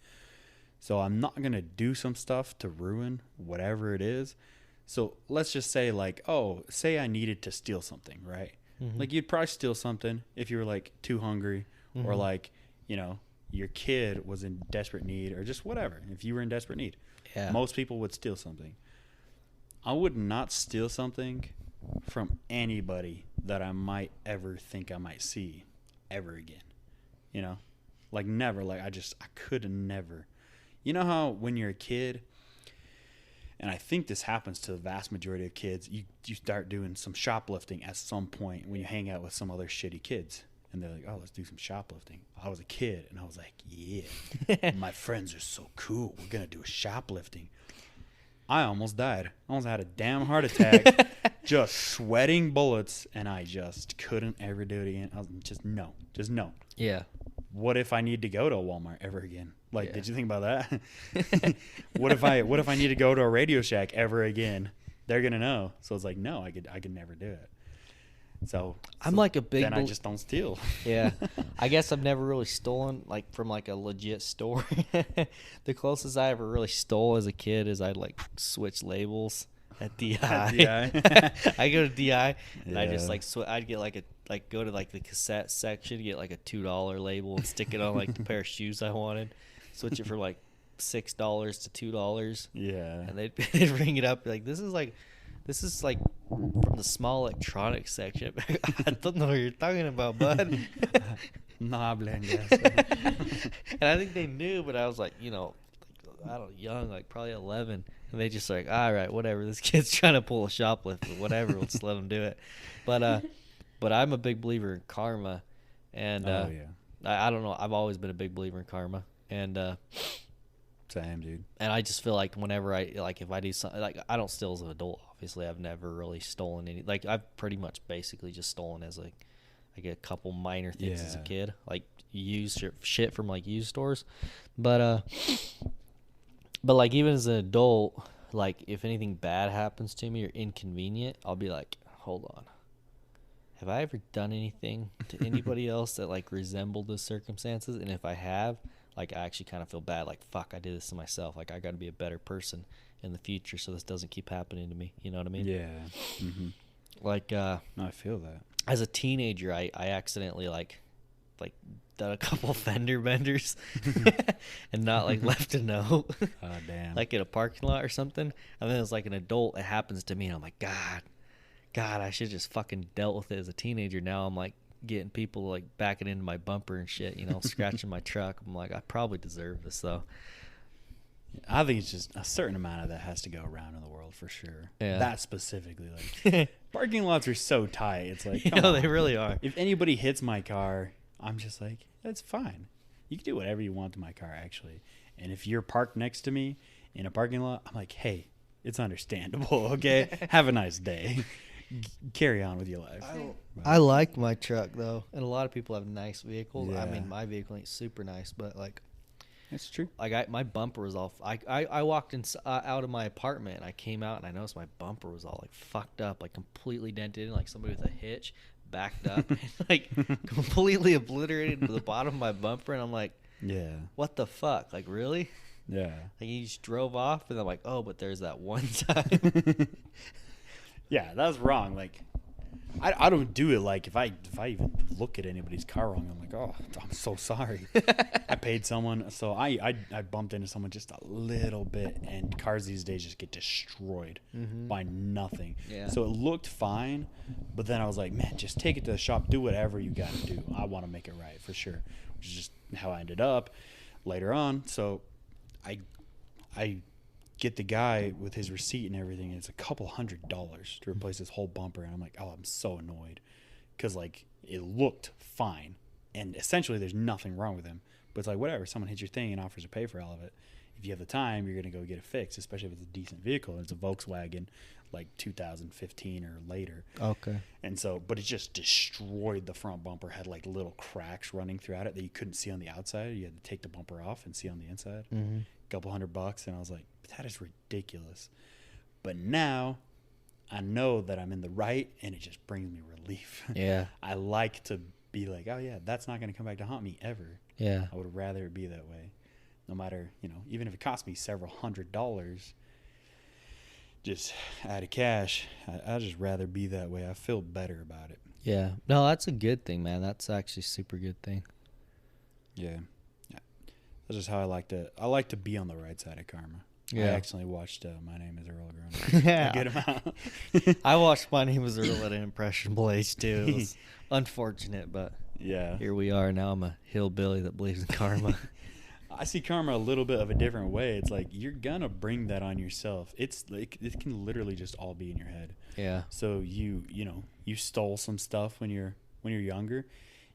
So I'm not going to do some stuff to ruin whatever it is. So let's just say like, oh, say I needed to steal something, right? Like you'd probably steal something if you were like too hungry or like, you know, your kid was in desperate need or just whatever. If you were in desperate need, most people would steal something. I would not steal something from anybody that I might ever think I might see ever again. You know? Like never. Like I could never. You know how when you're a kid, and I think this happens to the vast majority of kids, you start doing some shoplifting at some point when you hang out with some other shitty kids. And they're like, oh, let's do some shoplifting. I was a kid, and I was like, yeah, my friends are so cool. We're going to do a shoplifting. I almost died. I almost had a damn heart attack, just sweating bullets, and I just couldn't ever do it again. I was just no. Yeah. What if I need to go to a Walmart ever again? Like, Yeah. did you think about that? What if I need to go to a Radio Shack ever again? They're gonna know. So it's like, no, I could never do it. So I'm like a big. then I just don't steal. Yeah, I guess I've never really stolen like from like a legit store. The closest I ever really stole as a kid is I'd like switch labels at DI. I go to DI and I just like I'd get like go to like the cassette section, get like a $2 label and stick it on like the pair of shoes I wanted. Switch it for like $6 to $2. Yeah. And they'd ring it up like this is like from the small electronics section. I don't know what you're talking about, bud. No hablan yes. And I think they knew, but I was like, you know, I don't know, young, like probably 11, and they just like, all right, whatever. This kid's trying to pull a shoplift, whatever. We'll just let him do it. But I'm a big believer in karma, and Oh yeah. I don't know. I've always been a big believer in karma, and Same, dude. and I just feel like whenever if I do something, like I don't steal as an adult. Obviously, I've never really stolen any. Like I've pretty much basically just stolen as like I get a couple minor things as a Yeah. kid, like used shit from like used stores, but like even as an adult, like if anything bad happens to me or inconvenient, I'll be like, hold on, have I ever done anything to anybody else that like resembled the circumstances? And if I have, like I actually kind of feel bad, like fuck, I did this to myself. Like I got to be a better person in the future so this doesn't keep happening to me. You know what I mean? Yeah. Mm-hmm. Like No, I feel that. as a teenager, I accidentally like done a couple fender benders and not like left a note. Oh damn. Like in a parking lot or something. And then as like an adult, it happens to me, and I'm like, God, I should just fucking dealt with it as a teenager. Now I'm like getting people like backing into my bumper and shit, you know, scratching my truck. I'm like, I probably deserve this though. I think it's just a certain amount of that has to go around in the world for sure. Yeah. That specifically, like parking lots are so tight. It's like, You come know, on. they really are. If anybody hits my car, I'm just like, that's fine. You can do whatever you want to my car, actually. And if you're parked next to me in a parking lot, I'm like, hey, it's understandable. Okay, have a nice day. Carry on with your life. I like my truck though, and a lot of people have nice vehicles. I Yeah. mean, my vehicle ain't super nice, but like That's true. like my bumper was all I walked in out of my apartment, and I came out and I noticed my bumper was all like fucked up, like completely dented in, like somebody with a hitch backed up and like completely obliterated the bottom of my bumper. And I'm like, Yeah. what the fuck, like really? Yeah. Like you just drove off, and I'm like, oh, but there's that one time. Yeah, that's wrong. Like, I don't do it. Like, if I even look at anybody's car wrong, I'm like, oh, I'm so sorry. I paid someone, so I bumped into someone just a little bit, and cars these days just get destroyed by nothing. Yeah. So it looked fine, but then I was like, man, just take it to the shop, do whatever you got to do. I want to make it right for sure, which is just how I ended up later on. So I get the guy with his receipt and everything, and it's $200 to replace his whole bumper, and I'm like, oh, I'm so annoyed because like it looked fine and essentially there's nothing wrong with him, but it's like whatever, someone hits your thing and offers to pay for all of it. If you have the time, you're gonna go get it fixed, especially if it's a decent vehicle. It's a Volkswagen like 2015 or later. Okay. And so, but it just destroyed the front bumper, had like little cracks running throughout it that you couldn't see on the outside. You had to take the bumper off and see on the inside. Couple $100, and I was like, that is ridiculous. But now I know that I'm in the right, and it just brings me relief. Yeah. I like to be like, oh yeah, that's not going to come back to haunt me ever. Yeah. I would rather it be that way, no matter, you know, even if it cost me several $100 just out of cash. I'd just rather be that way. I feel better about it. Yeah. No, that's a good thing, man. That's actually a super good thing. Yeah. That's just how I like to be on the right side of karma. I Yeah. actually watched My Name Is Earl growing up. Yeah. A good amount. I watched My Name Is Earl at an impressionable age too. It was unfortunate, but Yeah. here we are. Now I'm a hillbilly that believes in karma. I see karma a little bit of a different way. It's like you're gonna bring that on yourself. It's like it can literally just all be in your head. Yeah. So you stole some stuff when you're younger.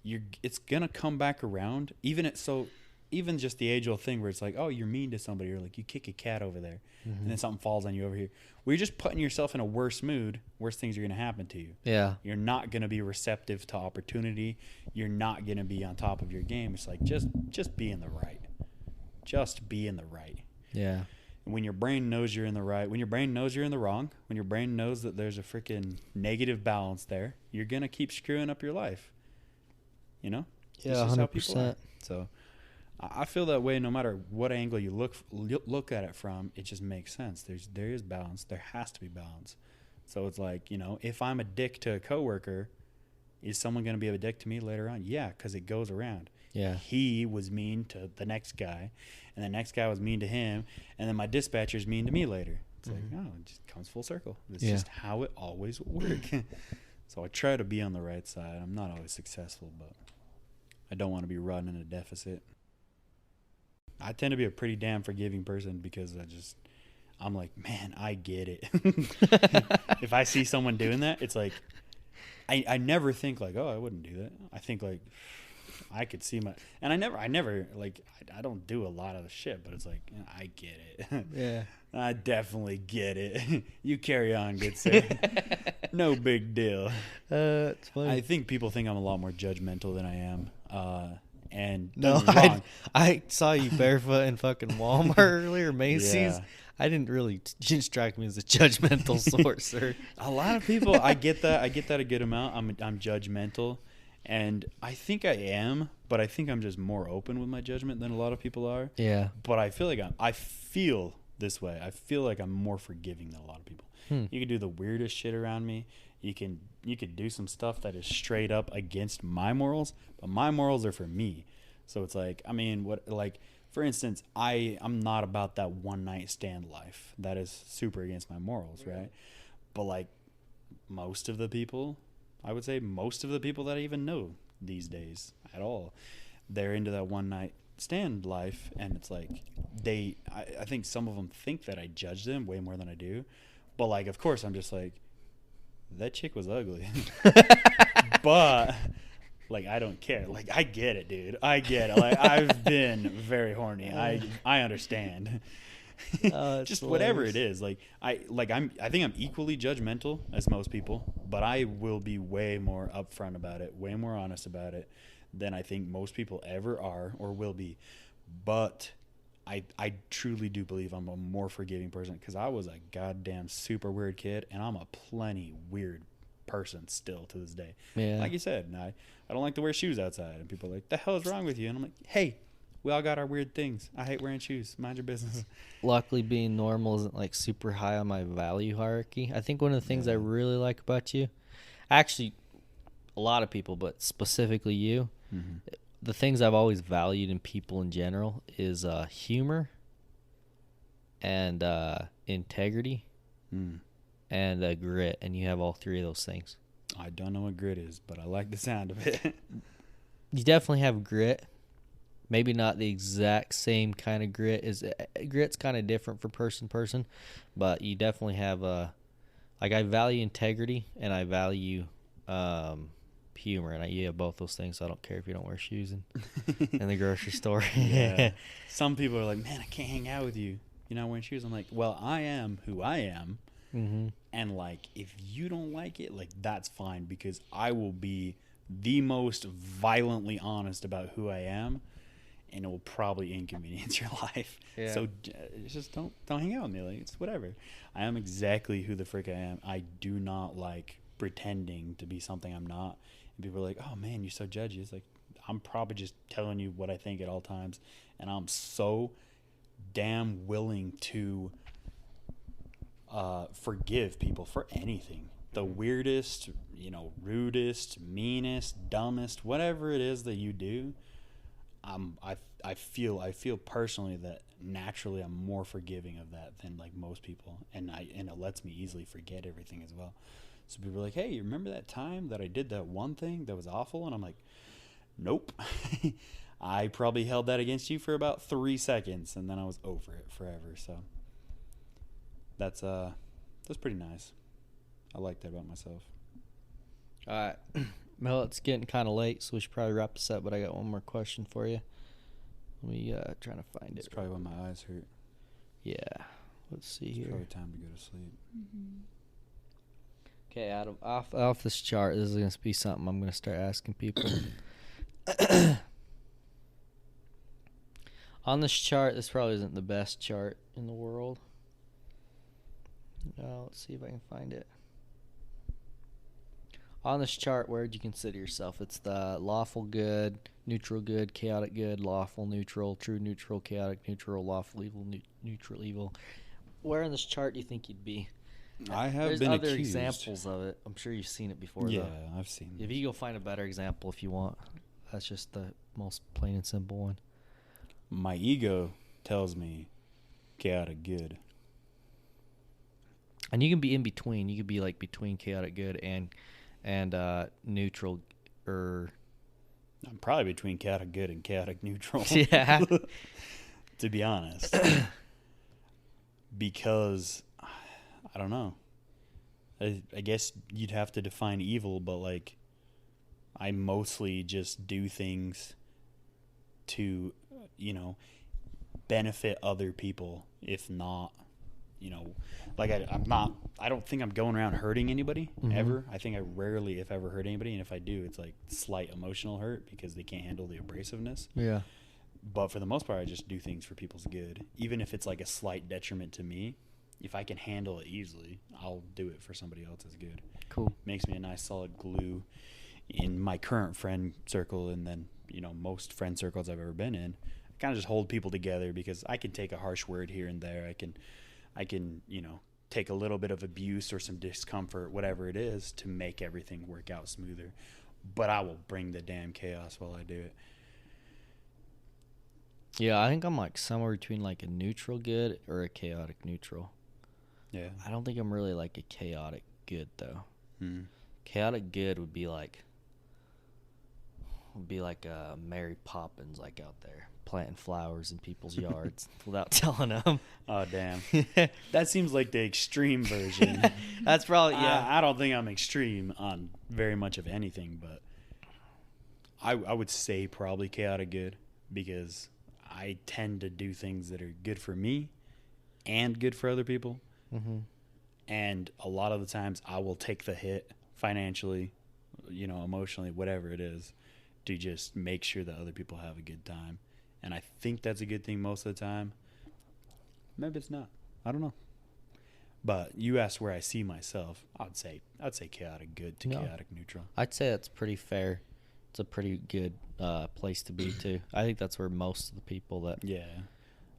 It's gonna come back around. Even just the age old thing where it's like, oh, you're mean to somebody, or like you kick a cat over there, and then something falls on you over here. Well, you're just putting yourself in a worse mood. Worse things are gonna happen to you. Yeah. You're not gonna be receptive to opportunity. You're not gonna be on top of your game. It's like just be in the right. Just be in the right. Yeah. When your brain knows you're in the right, when your brain knows you're in the wrong, when your brain knows that there's a freaking negative balance there, you're going to keep screwing up your life. You know? Yeah, It's just how people 100%. are. So I feel that way no matter what angle you look at it from, it just makes sense. There is balance. There has to be balance. So it's like, if I'm a dick to a coworker, is someone going to be a dick to me later on? Yeah, because it goes around. Yeah. He was mean to the next guy, and the next guy was mean to him, and then my dispatcher's mean to me later. It's like, it just comes full circle. It's just how it always will work. So I try to be on the right side. I'm not always successful, but I don't want to be running a deficit. I tend to be a pretty damn forgiving person because I'm like, man, I get it. If I see someone doing that, it's like, I never think like, oh, I wouldn't do that. I think like, I could see and I never like, I don't do a lot of the shit, but it's like, I get it. Yeah. I definitely get it. You carry on, good sir. No big deal. It's funny. I think people think I'm a lot more judgmental than I am. And No, don't get me wrong. I saw you barefoot in fucking Walmart earlier, Macy's. Yeah. I didn't really strike me as a judgmental sort, sir. A lot of people, I get that a good amount. I'm judgmental, and I think I am, but I think I'm just more open with my judgment than a lot of people are. Yeah. But I feel this way. I feel like I'm more forgiving than a lot of people. You can do the weirdest shit around me. You could do some stuff that is straight up against my morals, but my morals are for me. So it's like, I mean, for instance, I'm not about that one night stand life. That is super against my morals, right? But like most of the people, I would say most of the people that I even know these days at all, they're into that one night stand life. And it's like I think some of them think that I judge them way more than I do. But like, of course, I'm just like, that chick was ugly. But like, I don't care. Like, I get it, dude. I get it. Like, I've been very horny. I understand. Just whatever it is. Like, I think I'm equally judgmental as most people, but I will be way more upfront about it, way more honest about it than I think most people ever are or will be. But I truly do believe I'm a more forgiving person because I was a goddamn super weird kid, and I'm a plenty weird person still to this day. Yeah. Like you said, I don't like to wear shoes outside, and people are like, the hell is wrong with you? And I'm like, hey, we all got our weird things. I hate wearing shoes. Mind your business. Luckily, being normal isn't like super high on my value hierarchy. I think one of the things I really like about you, actually, a lot of people, but specifically you, the things I've always valued in people in general is humor and integrity and grit, and you have all three of those things. I don't know what grit is, but I like the sound of it. You definitely have grit. Maybe not the exact same kind of grit. Grit's kind of different for person, but you definitely have like, I value integrity and I value humor, and you have both those things. So I don't care if you don't wear shoes in the grocery store. Yeah. Some people are like, man, I can't hang out with you. You're not wearing shoes. I'm like, well, I am who I am. And like, if you don't like it, like, that's fine, because I will be the most violently honest about who I am, and it will probably inconvenience your life. Yeah. So just don't hang out with me. Like, it's whatever. I am exactly who the frick I am. I do not like pretending to be something I'm not. And people are like, oh man, you're so judgy. It's like, I'm probably just telling you what I think at all times, and I'm so damn willing to forgive people for anything. The weirdest, rudest, meanest, dumbest, whatever it is that you do, I feel personally that naturally I'm more forgiving of that than like most people, and it lets me easily forget everything as well. So people are like, hey, you remember that time that I did that one thing that was awful? And I'm like, nope. I probably held that against you for about 3 seconds, and then I was over it forever. So that's pretty nice. I like that about myself. All right. Well, it's getting kind of late, so we should probably wrap this up, but I got one more question for you. Let me trying to find It's it. probably when my eyes hurt. Yeah. Let's see It's here. probably time to go to sleep. Okay, Adam, off this chart, this is going to be something I'm going to start asking people. On this chart, this probably isn't the best chart in the world. Let's see if I can find it. On this chart, where would you consider yourself? It's the lawful good, neutral good, chaotic good, lawful neutral, true neutral, chaotic neutral, lawful evil, neutral evil. Where in this chart do you think you'd be? I have There's been other accused. examples of it. I'm sure you've seen it before. Yeah, though. I've seen If it. you go find a better example if you want. That's just the most plain and simple one. My ego tells me chaotic good. And you can be in between. You could be like between chaotic good and neutral, or I'm probably between chaotic good and chaotic neutral. yeah. To be honest. Because I don't know. I guess you'd have to define evil, but like I mostly just do things to, benefit other people, if not, like I don't think I'm going around hurting anybody ever. I think I rarely, if ever, hurt anybody, and if I do, it's like slight emotional hurt because they can't handle the abrasiveness. Yeah. But for the most part, I just do things for people's good, even if it's like a slight detriment to me. If I can handle it easily, I'll do it for somebody else's good. Cool. Makes me a nice solid glue in my current friend circle, and then most friend circles I've ever been in. I kind of just hold people together because I can take a harsh word here and there. I can take a little bit of abuse or some discomfort, whatever it is, to make everything work out smoother. But I will bring the damn chaos while I do it. Yeah, I think I'm like somewhere between like a neutral good or a chaotic neutral. Yeah. I don't think I'm really like a chaotic good though. Mm. Chaotic good would be like Mary Poppins, like out there planting flowers in people's yards without telling them. Oh, damn. That seems like the extreme version. That's probably, yeah. I don't think I'm extreme on very much of anything, but I would say probably chaotic good, because I tend to do things that are good for me and good for other people. Mm-hmm. And a lot of the times I will take the hit financially, emotionally, whatever it is, to just make sure that other people have a good time. And I think that's a good thing most of the time. Maybe it's not. I don't know. But you asked where I see myself. I'd say chaotic good to chaotic neutral. I'd say that's pretty fair. It's a pretty good place to be too. I think that's where most of the people that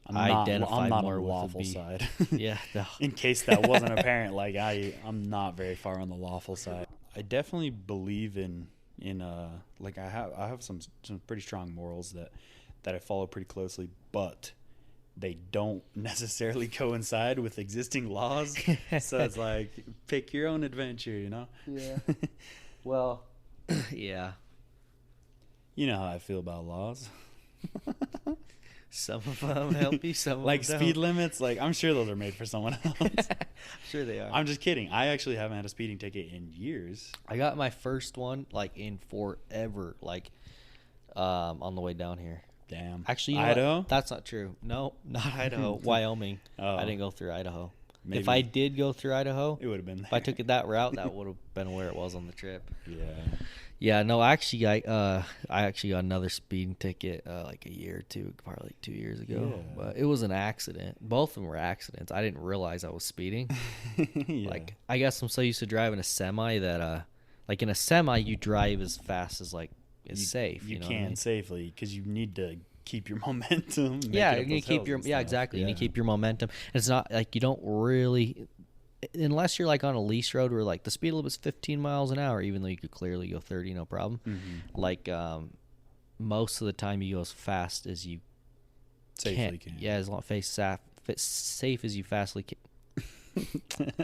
I'm identify not more on the with would lawful be. side. Yeah, no. In case that wasn't apparent, like I'm not very far on the lawful side. I definitely believe in like I have some pretty strong morals that I follow pretty closely, but they don't necessarily coincide with existing laws. So it's like, pick your own adventure, Yeah. Well, yeah. You know how I feel about laws. Some of them help you, some of Like them speed don't. limits, like I'm sure those are made for someone else. Sure they are. I'm just kidding. I actually haven't had a speeding ticket in years. I got my first one like in forever, like on the way down here. Damn. Actually, you know Idaho? what? That's not true. No, not Idaho. Wyoming. Oh. I didn't go through Idaho. Maybe. If I did go through Idaho, It would have been there. if I took it that route, that would have been where it was on the trip. Yeah. Yeah, no, actually, I actually got another speeding ticket like a year or two, probably like 2 years ago. Yeah. But it was an accident. Both of them were accidents. I didn't realize I was speeding. Yeah. Like, I guess I'm so used to driving a semi that, like in a semi, you drive as fast as like is safe. You know can what I mean? safely because you need to keep your momentum. make Yeah, it up you need those to keep hills your and yeah stuff. exactly. You need Yeah. to keep your momentum. And it's not like you don't really, unless you're like on a lease road where like the speed limit is 15 miles an hour, even though you could clearly go 30, no problem. Mhm. Like most of the time you go as fast as you Safely can. Yeah, as long safe as you fastly can.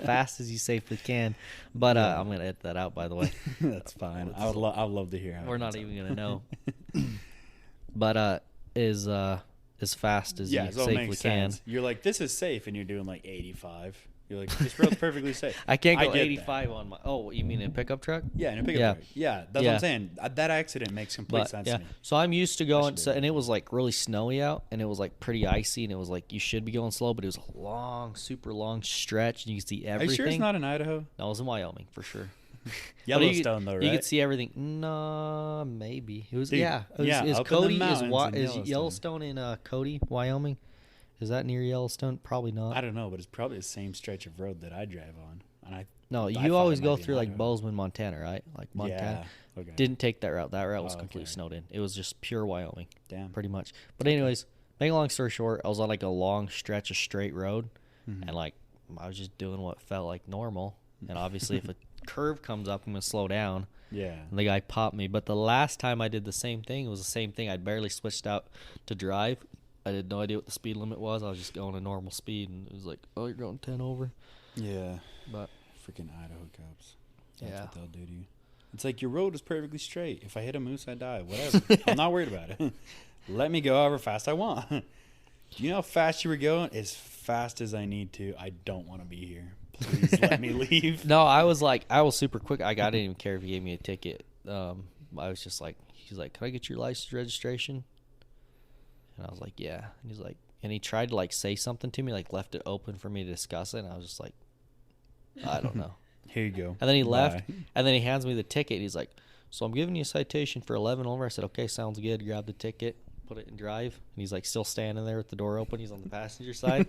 Fast as you safely can. But I'm going to edit that out, by the way. That's fine. I'd love to hear how We're not even going to know. But as fast as you so it safely makes can. sense. You're like, this is safe, and you're doing like 85. You're like, this road's perfectly safe. I can't go get 85 on my. Oh, you mean in a pickup truck? Yeah, in a pickup Yeah. truck. Yeah, that's what I'm saying. That accident makes complete sense to me. So I'm used to going, should be and it was like really snowy out, and it was like pretty icy, and it was like you should be going slow, but it was a long, super long stretch, and you could see Are everything. you sure it's not in Idaho? No, it was in Wyoming for sure. Yellowstone, though, right? You could see everything. No, maybe it was. Dude, Is up in the Cody mountains in is Yellowstone in Cody, Wyoming? Is that near Yellowstone? Probably not. I don't know, but it's probably the same stretch of road that I drive on. And No, I you thought always it go might be in through like Idaho. Bozeman, Montana, right? Like Montana. Yeah. Okay. Didn't take that route. That route was Oh, completely okay. snowed in. It was just pure Wyoming, Damn. pretty much. But anyways, make a long story short, I was on like a long stretch of straight road, and like I was just doing what felt like normal. And obviously, if a curve comes up, I'm gonna slow down. Yeah. And the guy popped me. But the last time I did the same thing, it was the same thing. I'd barely switched out to drive. I had no idea what the speed limit was. I was just going a normal speed, and it was like, oh, you're going 10 over. Yeah. But Freaking Idaho cops. That's Yeah. what they'll do to you. It's like your road is perfectly straight. If I hit a moose, I die. Whatever. I'm not worried about it. Let me go however fast I want. Do you know how fast you were going? As fast as I need to. I don't want to be here. Please let me leave. no, I was super quick. I didn't even care if he gave me a ticket. I was just like, he's like, can I get your license registration? And I was like, yeah. And he's like, and he tried to like say something to me, like left it open for me to discuss it. And I was just like, I don't know. Here you go. And then he left, Bye. and then he hands me the ticket. And he's like, so I'm giving you a citation for 11 over. I said, okay, sounds good. Grab the ticket, put it in drive. And he's like still standing there with the door open. He's on the passenger side.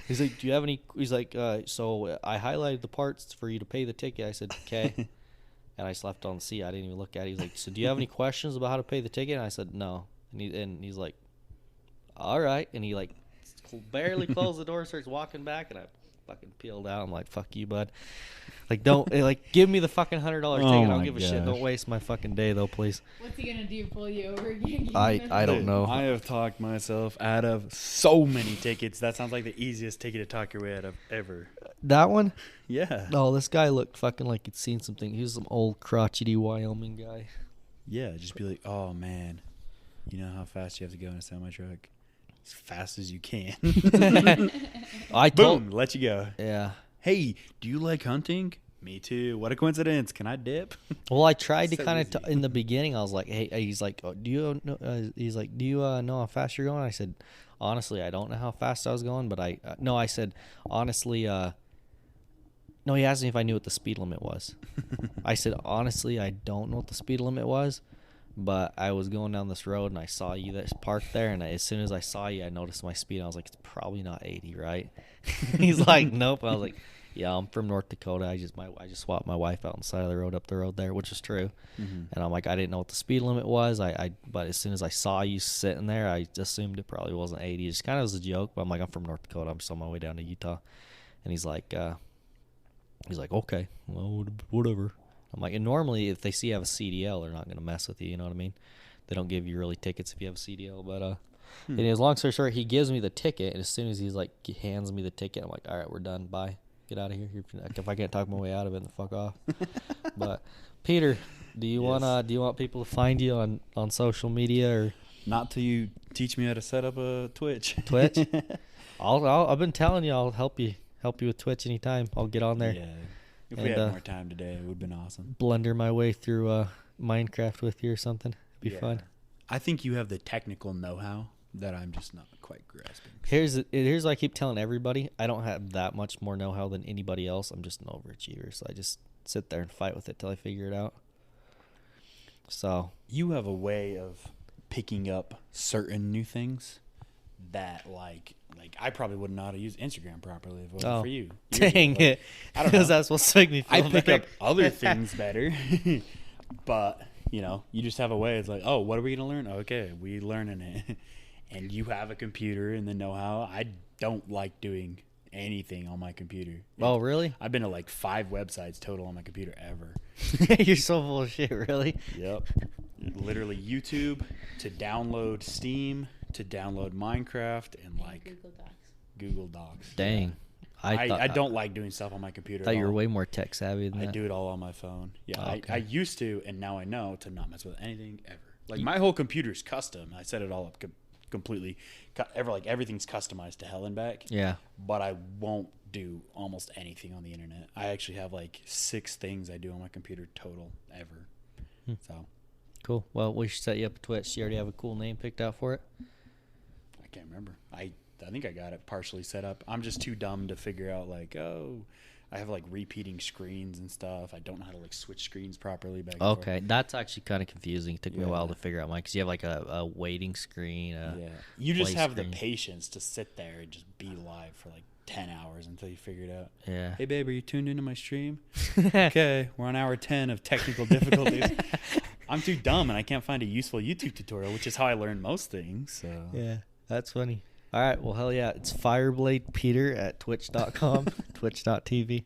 He's like, do you have any? He's like, so I highlighted the parts for you to pay the ticket. I said, okay. And I just left it on the seat. I didn't even look at it. He's like, so do you have any questions about how to pay the ticket? And I said, no. And he's like, all right. And he like barely closed the door, starts walking back, and I fucking peeled out. I'm like, fuck you, bud. Like, don't like give me the fucking $100 ticket. I don't my give a shit. Don't waste my fucking day though, please. What's he gonna do? Pull you over again? I don't know. I have talked myself out of so many tickets. That sounds like the easiest ticket to talk your way out of ever. That one? Yeah. No, this guy looked fucking like he'd seen something. He was some old crotchety Wyoming guy. Yeah, just be like, oh man, you know how fast you have to go in a semi truck? As fast as you can. I told. Boom, let you go. Yeah. Hey, do you like hunting? Me too. What a coincidence. Can I dip? Well, I tried to So kind easy. of in the beginning. I was like, "Hey," he's like, oh, "Do you know?" He's like, "Do you know how fast you're going?" I said, "Honestly, I don't know how fast I was going, but I no." I said, "Honestly, no." He asked me if I knew what the speed limit was. I said, "Honestly, I don't know what the speed limit was, but I was going down this road and I saw you that's parked there, and as soon as I saw you, I noticed my speed. I was like, it's probably not 80, right?" He's like, "Nope." I was like, yeah, I'm from North Dakota. I just swapped my wife out on the side of the road up the road there, which is true. Mm-hmm. And I'm like, I didn't know what the speed limit was. But as soon as I saw you sitting there, I assumed it probably wasn't 80. It just kind of was a joke. But I'm like, I'm from North Dakota. I'm just on my way down to Utah. And he's like, okay, well, whatever. I'm like, and normally if they see you have a CDL, they're not going to mess with you. You know what I mean? They don't give you really tickets if you have a CDL. But anyways, long story short, he gives me the ticket, and as soon as he hands me the ticket, I'm like, all right, we're done. Bye. Get out of here. If I can't talk my way out of it, then fuck off. But Peter, do you want people to find you on social media or Not till you teach me how to set up a Twitch. Twitch? I've been telling you I'll help you with Twitch anytime. I'll get on there. Yeah. If we And, had more time today, it would have been awesome. Blender my way through Minecraft with you or something. It'd be fun. I think you have the technical know-how that I'm just not quite grasping. Here's what I keep telling everybody. I don't have that much more know-how than anybody else. I'm just an overachiever, so I just sit there and fight with it till I figure it out. So You have a way of picking up certain new things that like I probably wouldn't know how to use Instagram properly if it wasn't for you. Dang Like, it. I don't know. Because that's what's making me feel I pick bad. up other things better. But, you just have a way. It's like, oh, what are we going to learn? Okay, we learning it. And you have a computer and the know-how. I don't like doing anything on my computer. Oh, really? I've been to like 5 websites total on my computer ever. You're so full of shit, really? Yep. literally YouTube to download Steam to download Minecraft and like Google Docs. Google Docs. Dang. I don't like doing stuff on my computer. I thought at you were all. way more tech savvy than I that. do it all on my phone. Yeah, Oh, okay. I used to, and now I know to not mess with anything ever. Like my whole computer's custom. I set it all up completely. Everything's customized to hell and back. Yeah. But I won't do almost anything on the internet. I actually have like 6 things I do on my computer total ever. So Cool. Well, we should set you up a Twitch. You already have a cool name picked out for it? I can't remember. I think I got it partially set up. I'm just too dumb to figure out like, oh, I have like repeating screens and stuff. I don't know how to like switch screens properly back and forth. Okay. That's actually kind of confusing. It took me a while Yeah. to figure out mine because you have like a waiting screen. Yeah. You just play have screen. the patience to sit there and just be live for like 10 hours until you figure it out. Yeah. Hey, babe, are you tuned into my stream? Okay, we're on hour 10 of technical difficulties. I'm too dumb and I can't find a useful YouTube tutorial, which is how I learn most things. So Yeah. That's funny. All right. Well, hell yeah. It's Firebladepeter at twitch.com, twitch.tv.